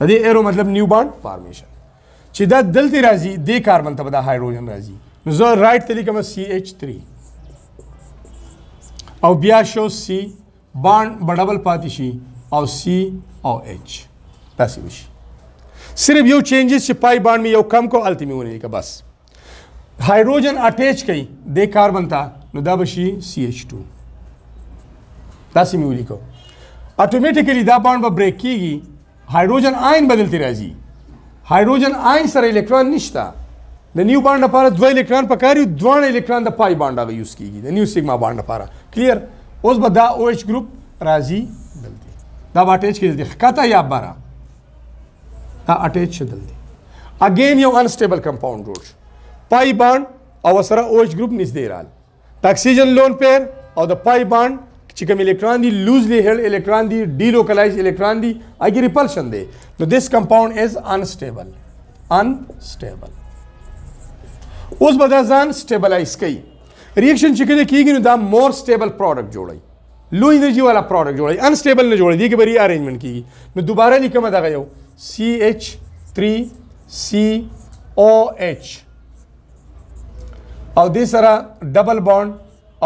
دا دې ایرو مطلب نیو بانډ فارمیشن چې دا دلته راځي دې کاربن ته به دا hydrogen راځي نو زه رائټ ته لیکم CH3 او بیا شو C بانډ به ډبل پاتې شي او C او H تاسو وشي صرف یو چینجز چې پای بانډ می یو کم کو الټیمی ونی کا بس هایدروجن اٹیچ کړي د کاربن ته نو دا بشي CH2 تاسو می ولیکو اتوماتیکلی دا بانډ به بریک کیږي هایدروجن آین بدلتی راځي هایدروجن آین سره الکترون نشته د نیو بانډ لپاره دوه الکترون پکاري دوه الکترون د پای بانډ هغه یوز کیږي د نیو سیګما بانډ لپاره کلیر اوس به دا OH ګروپ راځي دلته دا اٹیچ کیږي خطا یا بارا دا اٹیچ شدل دی اگین یو انسټیبل کمپاوند جوړ شو پای بانډ او سره OH ګروپ نږدې رال د اکسیجن لون پیر او د پای بانډ چې کوم الکترون دی لوزلی هیلډ الکترون دی ډیلوکلایز الکترون دی اګي ریپلشن دی نو دیس کمپاوند از انسټیبل اوس به دا ځان سټیبلایز کوي ریاکشن چې کله کیږي نو دا مور سټیبل پروډکټ جوړي لو انرژي والا پروډکټ جوړي انسټیبل نه جوړي دی کې به ری ارینجمنٹ کیږي نو دوباره لیکم دا یو CH3COH او دې سره ډبل بانډ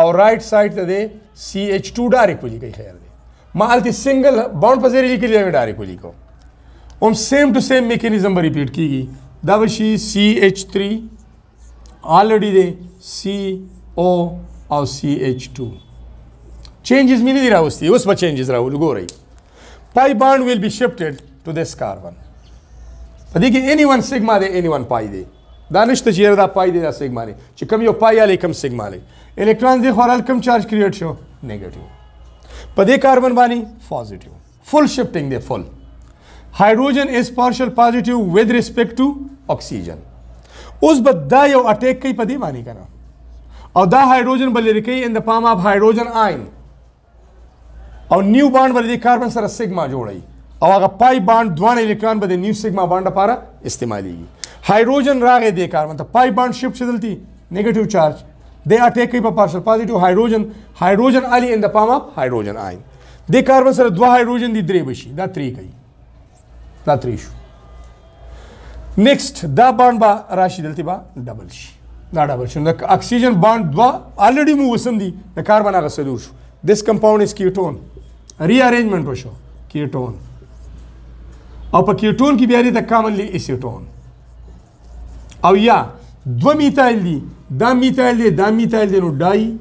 او رائټ سایډ ته دی CH2 ډایرکټ ولیکي خیر دی ما الته سنگل بانډ په ځای لیکلی دی ډایرکټ ولیکو اوم سیم ټو سیم میکانیزم به ریپیټ کیږي. دا به شي CH3 already دی CO او CH2. چینجز مې نه دي راوستي، اوس به چینجز راولو. ګورئ pi bond will be shifted to this carbon. په دې کې any one sigma دی any one pi دی. دا نشته چې دا pi دی دا sigma دی، چې کم یو pi علی کم sigma دی. الکترون دی خورال کم چارج کریټ شو نیگیټیو. په دې کاربن باندې پوزټیو. فل شفټینګ دی فل. هایدروجن is partial positive with respect to oxygen. اوس به دا یو اٹیک کوي په دې باندې کنه، او دا هایدروجن بل لري کوي in the form of hydrogen ion، او نیو بانډ به د کاربن سره سیګما جوړي، او هغه پای بانډ دوه الکترون به د نیو سیګما بانډ لپاره استعماليږي. هایدروجن راغی د کاربن ته، پای بانډ شفټ شدلتي نیگیټیو چارج د اٹیک کوي په پارشل پوزټیو هایدروجن الی ان د فارم اف هایدروجن آین. د کاربن سره دوه هایدروجن دي درې بشي، دا 3 کوي، دا 3 شو. نیکسٹ دا بانډ به راشي دلته به ډبل شي، دا ډبل شو. د اکسیجن بانډ دوه الریډي مو وسم دي، د کاربن هغه سلور شو. This compound is ketone. Rearrangement وشو ketone. او په ketone کې بیا لري د commonly acetone. او یا دو میتایل دي، دا میتایل دی دا میتایل دی، نو ډای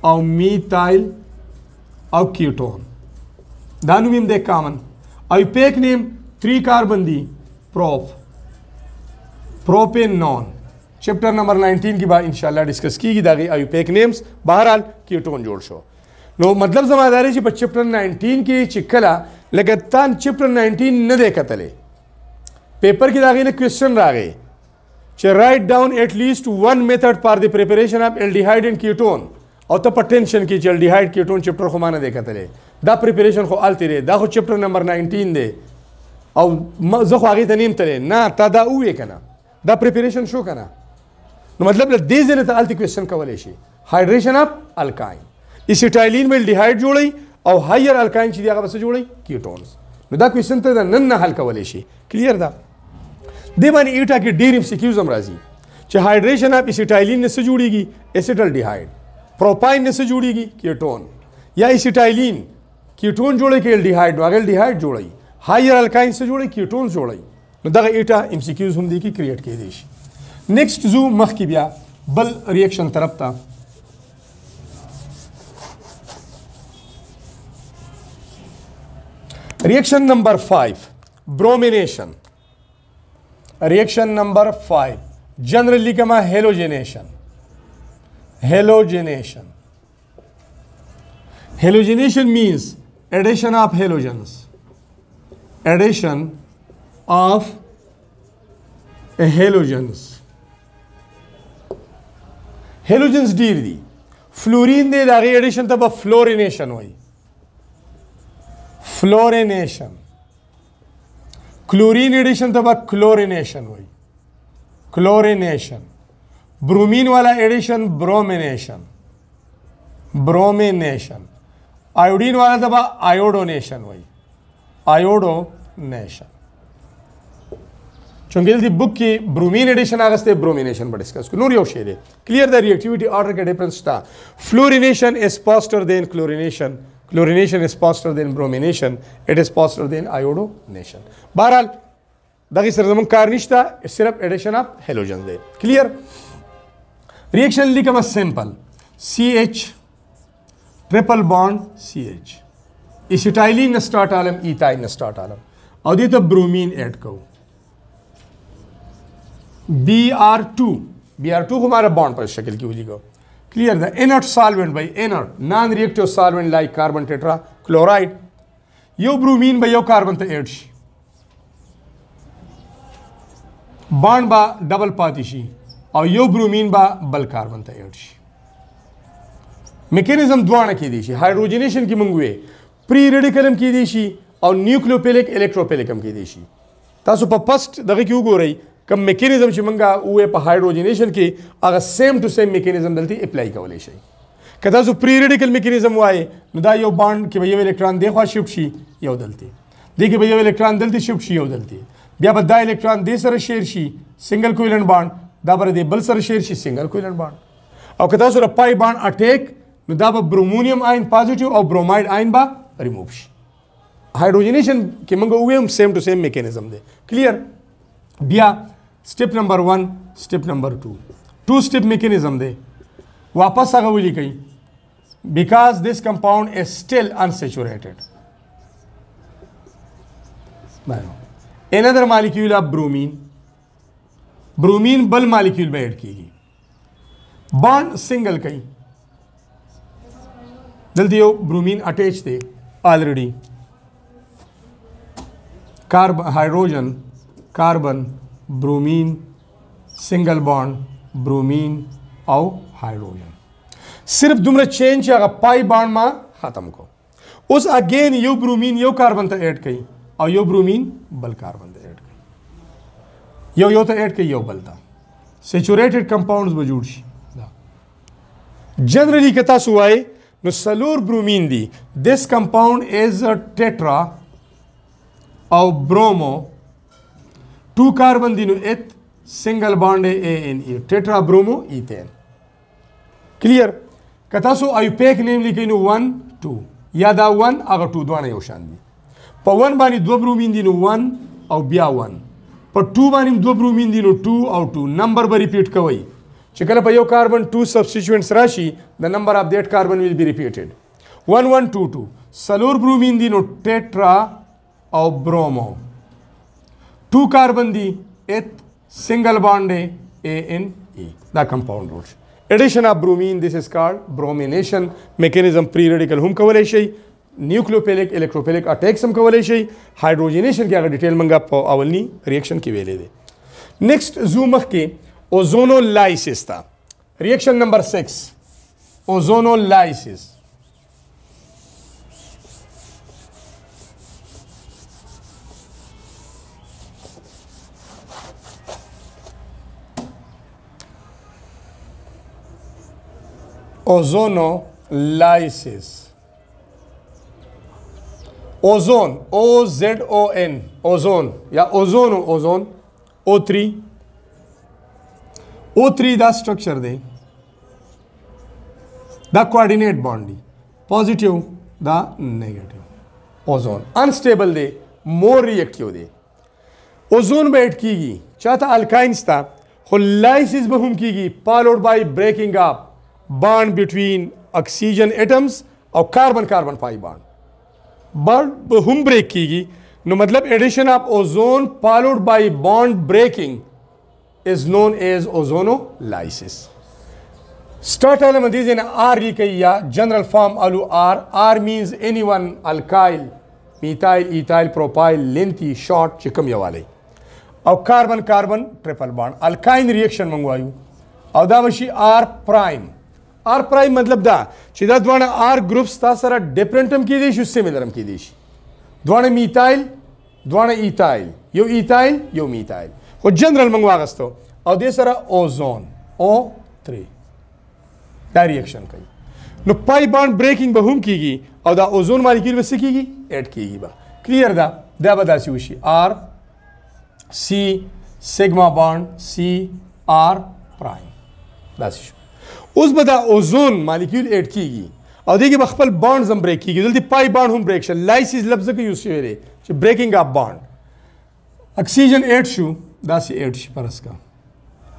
او میتایل او ketone. دا نوم یې د کامن. او پیک نیم 3 کاربن دی پروپینون. چپټر نمبر 19 کې به ان شاء الله ډسکس کیږي دا غي او پیک نیمز. بهرحال ketone جوړ شو. نو مطلب زما دا دی چې په چپټر 19 کې چې کله لکه تان چپټر 19 نه دی کتلې، پیپر کې دا غي نه کوېسچن راغی چې رائټ ډاون ایٹ لیسٹ ون میتھڈ فار دی پریپریشن اف الډیهاید اینڈ کیټون. او ته په ټینشن کې چې الډیهاید کیټون چپټر خو ما نه دی کتلې، دا پریپریشن خو الته دی، دا خو چپټر نمبر 19 دی، او زه خو هغې ته نیم تللی نه، تا دا ووې که نه، دا پریپریشن شو که نه. نو مطلب له دې ځای نه ته هلته کوېسچن کولی شي. هایډریشن اف الکاین، اسیټایلین به الډیهاید جوړوي، او هایر الکاین چې دی هغه به څه جوړوي؟ کیټونز. نو دا کوېسچن ته نن نه حل کولی شي. کلیر ده؟ دې باندې ایټا کې ډېر MCQs هم راځي چې هایډریشن اف اسیټایلین نه څه جوړېږي؟ اسیټالډیهاید. پروپاین نه څه جوړېږي؟ کیټون. یا اسیټایلین کیټون جوړوي که الډیهاید، نو هغه الډیهاید جوړوي. هایر الکاین څه جوړوي؟ کیټونز جوړوي. نو دغه ایټا MCQs هم دی کې کریټ کېدی شي. نیکسټ ځو مخکې بیا بل ریاکشن طرف ته. Reaction number 5, bromination. Reaction number 5, generally kama halogenation. Halogenation. Halogenation means addition of halogens. Addition of halogens. Halogens ډیر دي. فلورین دی، د هغې addition ته به fluorination وایي. فلورینیشن. کلورین ایڈیشن ته به کلورینیشن وایي. کلورینیشن. برومین والا ایڈیشن برومینیشن. برومینیشن. آیوډین والا ته به آیوډونیشن وایي. آیوډونیشن. چونکه دلته بک کې برومین ایډیشن اغسته، برومینیشن به ډسکس کو. نور یو شی دی کلیر د ریاکټیویټي آرډر کې ډیفرنس شته. فلورینیشن از فاسټر دین کلورینیشن. Chlorination is faster than bromination. It is faster than iodination. بہرحال دغه سره زمون کار نشته، صرف addition of halogens دی. کلیر؟ ریاکشن لیکم سمپل. CH triple bond CH. Acetylene न स्टार्ट आलम इथाइल न स्टार्ट आलम और दे तो bromine add करो. Br2 को हमारा बॉन्ड पर शक्ल की वजह को clear the inert solvent by inert non reactive solvent like carbon tetrachloride yo bromine by यो कार्बन ते ऐड शी बॉन्ड बा डबल पाती शी और यो ब्रोमीन बा बल कार्बन ते ऐड शी. मैकेनिज्म द्वारा की दी शी हाइड्रोजनेशन की मंगवे प्री रेडिकलम की दी शी और न्यूक्लियोफिलिक इलेक्ट्रोफिलिकम की दी शी. तासो पर फर्स्ट दगे क्यों गो रही कम मैकेनिज्म چې منګه وې په هایډروجنیشن کې هغه سیم ټو سیم میکانیزم دلته اپلای کولای شي. که تاسو پری ریډیکل میکانیزم وایي نو دا یو بانډ کې به یو الکترون دی خوا شفټ شي یو دلته، دی کې به یو الکترون دلته شفټ شي یو دلته، بیا به دا الکترون دې سره شیر شي سنگل کوولنت بانډ، دا به دې بل سره شیر شي سنگل کوولنت بانډ. او که تاسو را پای بانډ اٹیک نو دا به برومونیم آین پازیټیو او بروماید آین به ریموو شي. हाइड्रोजनेशन के मंगो हुए सेम टू सेम मैकेनिज्म दे क्लियर बिया step number 1 step number 2 step mechanism दे वापस आगे बोली कहीं because this compound is still unsaturated another molecule of bromine बल मालिक्यूल में ऐड की गई बॉन्ड सिंगल कहीं जल्दी हो ब्रोमीन अटैच थे already carbon hydrogen carbon bromine single bond bromine और हाइड्रोजन सिर्फ दुमरा चेंज अगर पाई बॉन्ड में खत्म को उस अगेन यो ब्रोमीन यो कार्बन तो ऐड कहीं और यो ब्रोमीन बल कार्बन तो ऐड कहीं यो तो ऐड कहीं यो बल था सेचुरेटेड कंपाउंड्स वजूद शी जनरली कता सुवाए नो सलूर ब्रोमीन दी this compound is a tetra और ब्रोमो 2 कार्बन दी नो एथ single bond A N E tetra bromo ethane clear कता सो आयुपेक नेम लिखी नो 1 2 या दा 1 अगर 2 द्वाना योशान दी पर 1 बानी 2 ब्रोमीन दी नो 1 और बिया 1 पर 2 बानी 2 ब्रोमीन दी नो 2 और 2 नंबर पर रिपीट कवई चिकल पयो कार्बन 2 substituents राशि the number of that carbon will be repeated 1 1 2 2 सलूर ब्रोमीन दी नो टेट्रा और ब्रोमो 2 कार्बन दी एथ single bond A N E द कंपाउंड रूट्स addition of bromine this is called bromination mechanism pre radical hum kawale shay nucleophilic electrophilic attacks hum kawale shay hydrogenation के अगर डिटेल मंगा अवलनी रिएक्शन की वेले दे नेक्स्ट जूम के ओजोनोलाइसिस था reaction number 6 ozonolysis ozonolysis ozone OZON ozone या ओजोन ओजोन O3 दा स्ट्रक्चर दे द कोऑर्डिनेट बॉन्ड दी पॉजिटिव द नेगेटिव ओजोन अनस्टेबल दे मोर रिएक्टिव दे ओजोन बैठ कीगी चाहता अल्काइंस था लाइसिस बहुम कीगी followed by breaking up bond between oxygen atoms और कार्बन कार्बन पाई बॉन्ड हम ब्रेक कीगी नो मतलब addition of ozone followed bye bond breaking is known as ozonolysis start आल मदीज इन आर लिखिया जनरल फॉर्म अलू R means anyone alkyl methyl ethyl propyl lengthy short चिकम ये वाले और carbon carbon triple bond alkyne reaction मंगवायु और दावशी आर प्राइम मतलब दा चिदा द्वाना आर ग्रुप्स ता सारा डिफरेंटम की देश उससे मिलरम की देश द्वाना मीथाइल द्वाना इथाइल यो मीथाइल वो जनरल मंगवागस्तो और दे सारा ओजोन O3 दा रिएक्शन कई नो पाई बॉन्ड ब्रेकिंग बहुम कीगी और दा ओजोन मॉलिक्यूल में सिकीगी ऐड कीगी बा क्लियर दा बदासी उशी R C sigma bond C R prime दासी उस बदा ओजोन मॉलिक्यूल ऐड कीगी और देखिए बखपल बॉन्ड्स हम ब्रेक कीगी जल्दी पाई बॉन्ड हम ब्रेक लाइसिस लफ्ज के यूज करे breaking of bond oxygen add शू दासी ऐड शी परस का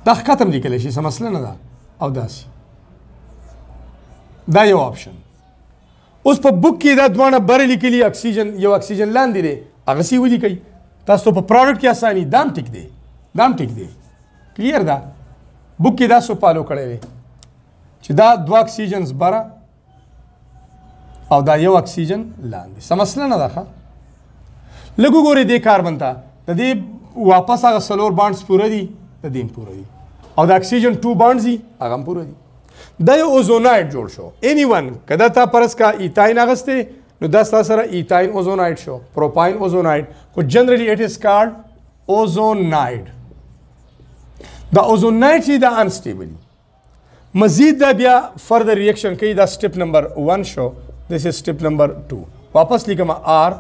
दा खत्म निकले शी समझ लेना दा और दासी दा यो ऑप्शन उस पर बुक की दा द्वाना बरेली के लिए ऑक्सीजन यो ऑक्सीजन लान दे अगसी हुई कई तास तो प्रोडक्ट की आसानी दाम टिक दे क्लियर दा बुक की दा सो पालो करे रे दा दो ऑक्सीजन बरा और दा यो ऑक्सीजन लान दे समझ लेना दा लगू गोरे दे कार्बन था तदे वापस आगा सलोर बॉन्ड्स पूरा दी तदीम पूरा दी और दा ऑक्सीजन 2 बॉन्ड्स दी आगम पूरा दी दा यो ओजोनाइड जोड़ शो एनीवन कदा था परस का इथाइन आगस्ते नो दस ता सरा इथाइन ओजोनाइड शो प्रोपाइन ओजोनाइड को generally it is called ozonide द ओजोनाइड सी द अनस्टेबल मजीद दा बिया फर्दर रिएक्शन कई दा स्टेप नंबर 1 शो दिस इज स्टेप नंबर 2 वापस लिखा मा R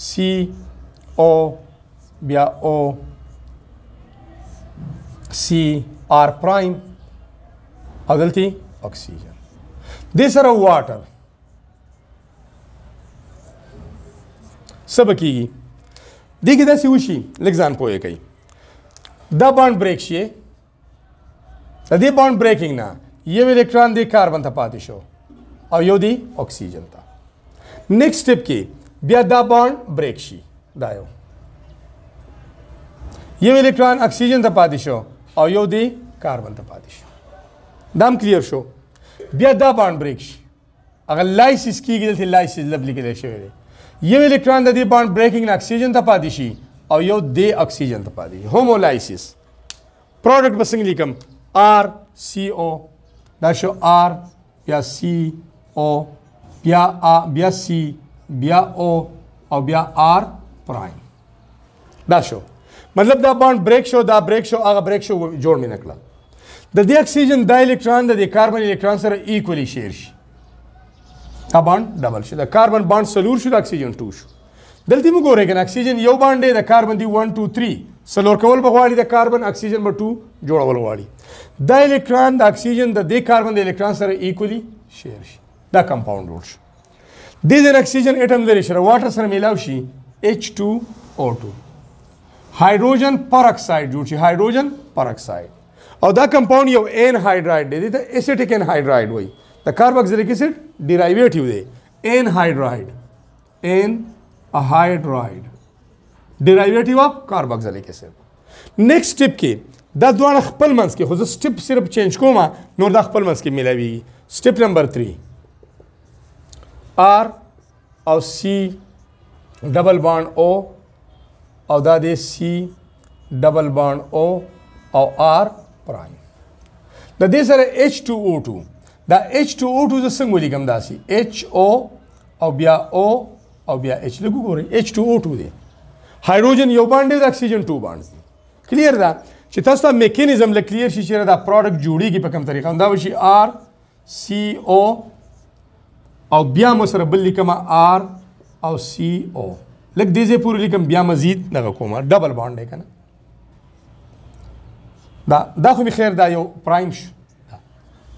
C O बिया O C R प्राइम अदलती ऑक्सीजन दिस आर वाटर څه به کېږي دې کې داسې وشي لږ ځان پوهه کوي دا بانډ بریک شي د دې بانډ بریکینګ نه یو الکترون دی کاربن ته پاتې شو او یو دی اکسیجن ته نیکسټ سټپ کې بیا دا بانډ بریک شي دا یو الکترون اکسیجن ته پاتې شو او یو دی کاربن ته پاتې شو دا هم کلیر شو بیا دا بانډ بریک شي هغه لایسیس کېږي دلته لایسیس لفظ لیکلی شوی دی یو الکترون د دې بانډ بریکینګ نه اکسیجن ته پاتې شي او یو دی اکسیجن ته پاتې شي هومولایسیس پروډکټ به څنګه لیکم آر سی او دا شو آر بیا سی او بیا سی بیا او او بیا آر پرایم دا شو مطلب دا بانډ بریک شو دا بریک شو هغه بریک شو جوړ مې نه کړل د دې اکسیجن دا الکترون د دې کاربن الکترون سره ایکولی شیر شي دا بانډ ډبل شو د کاربن بانډ سلور شو د اکسیجن 2 شو دلته موږ ګورئ کنه اکسیجن یو بانډ دی د کاربن دی 1 2 3 سلور کول به غواړي د کاربن اکسیجن به 2 جوړول غواړي دا الکترون د اکسیجن د دې کاربن د الکترون سره ایکولی شیر شي دا کمپاوند جوړ شو دې ځین اکسیجن اټم لري سره واټر سره میلاو شي H2O2 هایدروجن پر اکساید جوړ شي هایدروجن پر اکساید او دا کمپاوند یو ان هایډرایډ دی د اسیټیک ان هایډرایډ وای د کاربوکسیلیک اسید ډیرایویټیو دی ان هایډرایډ ډیرایویټیو اف کاربوکسیلیک اسید نیکسټ سټپ کې دا دوه خپل منځ کې خو زه سټپ صرف چینج کوم نور دا خپل منځ کې ملاوي سټپ نمبر 3 R او C ډبل بانډ O او دا دی C ډبل بانډ O او R پرایم د دې سره H2O2 دا H2O2 زه څنګه ولیکم داسې HO او بیا O او بیا H لږ وګورئ H2O2 دی هایدروجن یو بانډ دی د اکسیجن 2 بانډ دی کلیر ده چې تاسو ته میکانیزم له کلیر شي چې دا پروډکټ جوړیږي په کوم طریقه دا وشي RCO او بیا مو سره بل لیکم R او CO لږ دې ځای پورې لیکم بیا مزید دغه کوم ډبل بانډ دی کنه دا خو می خیر دا یو پرایم شو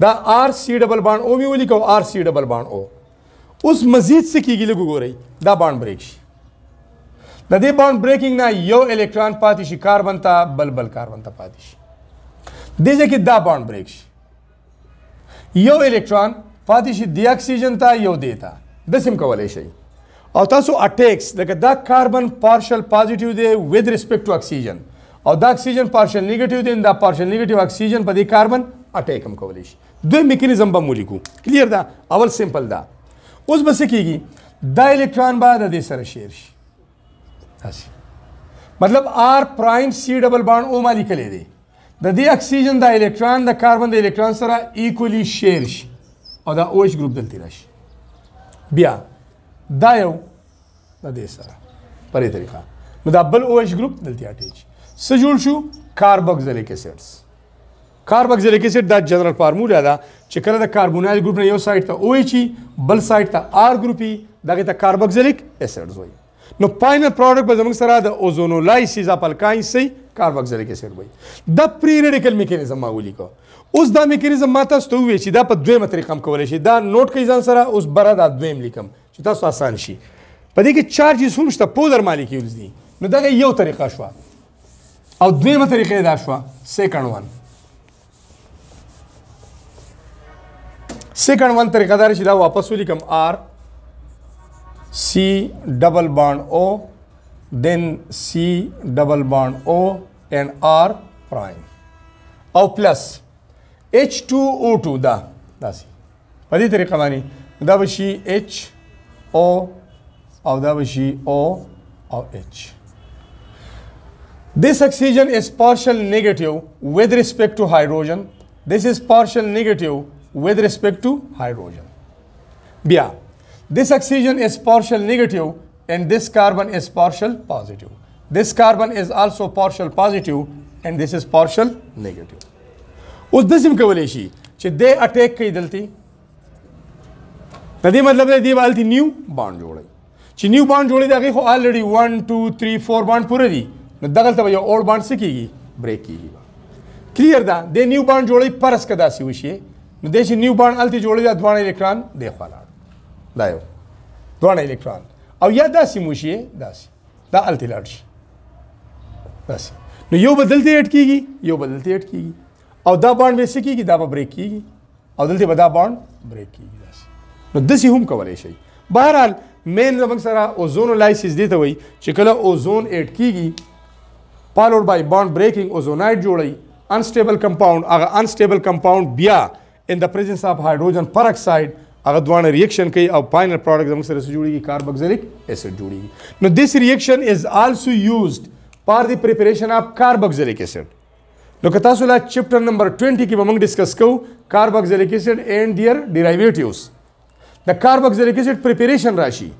دا RC ډبل بانډ او می ولیکو RC ډبل بانډ او اوس مزید څه کیږي لږ وګورئ دا بانډ بریک شي د دې بانډ بریکینګ نه یو الکترون پاتې شي کاربن ته بل کاربن ته پاتې شي دې ځای کې دا بانډ بریک شي یو الکترون پاتې شي د اکسیجن ته یو دی ته داسې هم کولی شئ او تاسو اټیکس لکه دا کاربن پارشل پازیټیو دی with respect to اکسیجن او دا اکسیجن پارشل نیگیټیو دی دا پارشل نیگیټیو اکسیجن په دې کاربن اټیک هم کولی شي دوی میکانیزم به مو لیکو کلیر ده اول سمپل ده اوس به څه کېږي دا الکترون به د دې سره شیر شي داسې مطلب R پرایم C ډبل بانډ او ما لیکلی دی د دې اکسیجن د الکترون د کاربن د الکترون سره ایکولی شیر شي او دا OH ګروپ دلته راشي بیا دا یو د دې سره په دې طریقه نو دا بل OH ګروپ دلته اټیچ څه جوړ شو کاربوکسیلیک اسیډز کاربوکسیلیک اسید دا جنرال فارمولا ده چې کله د کاربونایل ګروپ نه یو سایډ ته OH بل سایډ ته R ګروپ دغه ته کاربوکسیلیک اسیډز وایي نو فائنل پروډکټ به زموږ سره د اوزونولایسیس اف الکاینز سي کاربوکسیلیک اسید وایي دا پری ریډیکل میکانیزم ما ولیکو اوس دا میکانیزم ما تاسو ته وویل چې دا په دویمه طریقه هم کولی شي دا نوٹ کوئ ځان سره اوس بره دا دویم لیکم چې تاسو آسان شي په دې کې چارجز هم شته پودر مالیکیولز دي نو دغه یو طریقه شوه او دویمه طریقه دا شوه سیکنډ ون طریقه دار چې دا واپس ولیکم R C double bond O then C double bond O and R prime او plus H2O2 دا داسې په دې طریقه باندې دا به شي H O او دا به شي O او H This oxygen is partial negative with respect to hydrogen. This is partial negative with respect to hydrogen. Bia, this oxygen is partial negative and this carbon is partial positive. This carbon is also partial positive and this is partial negative. Us dasim kawali shi che they attack kai dalti. Tadi matlab hai di balti new bond jodai. Che new bond jodi da ko already 1 2 3 4 bond pure di. نو دغلته به یو اولډ بانډ څه کېږي بریک کېږي کلیر ده د نیو بانډ جوړوي فرض که داسې وشي نو دی چې نیو بانډ هلته جوړوي دا دواړه الکترون دی خوا لاړ دا یو دواړه الکترون او یا داسې مو شي داسې دا هلته لاړ شي داسې نو یو به دلته ایډ کېږي یو به دلته ایډ کېږي او دا بانډ به څه کېږي دا به بریک کېږي او دلته به دا بانډ بریک کېږي داسې نو داسې هم کولی شئ بهرحال مین زموږ سره اوزونولایسس دې ته وایي چې کله اوزون ایډ کېږي followed by bond breaking ozonide جوړي unstable compound هغه unstable compound بیا in the presence of hydrogen peroxide هغه دوانه ریاکشن کوي او فائنل پروډکټ زموږ سره جوړیږي کاربوکسیلیک اسید جوړیږي نو this reaction is also used for the preparation of carboxylic acid نو که تاسو لا چپټر نمبر 20 کې به موږ ډسکس کوو carboxylic acid and their derivatives د carboxylic acid preparation راشي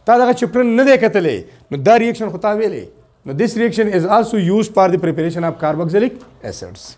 تا دغه چپټر نه دی کتلې نو دا ریاکشن خو تا ویلې No, this reaction is also used for the preparation of carboxylic acids.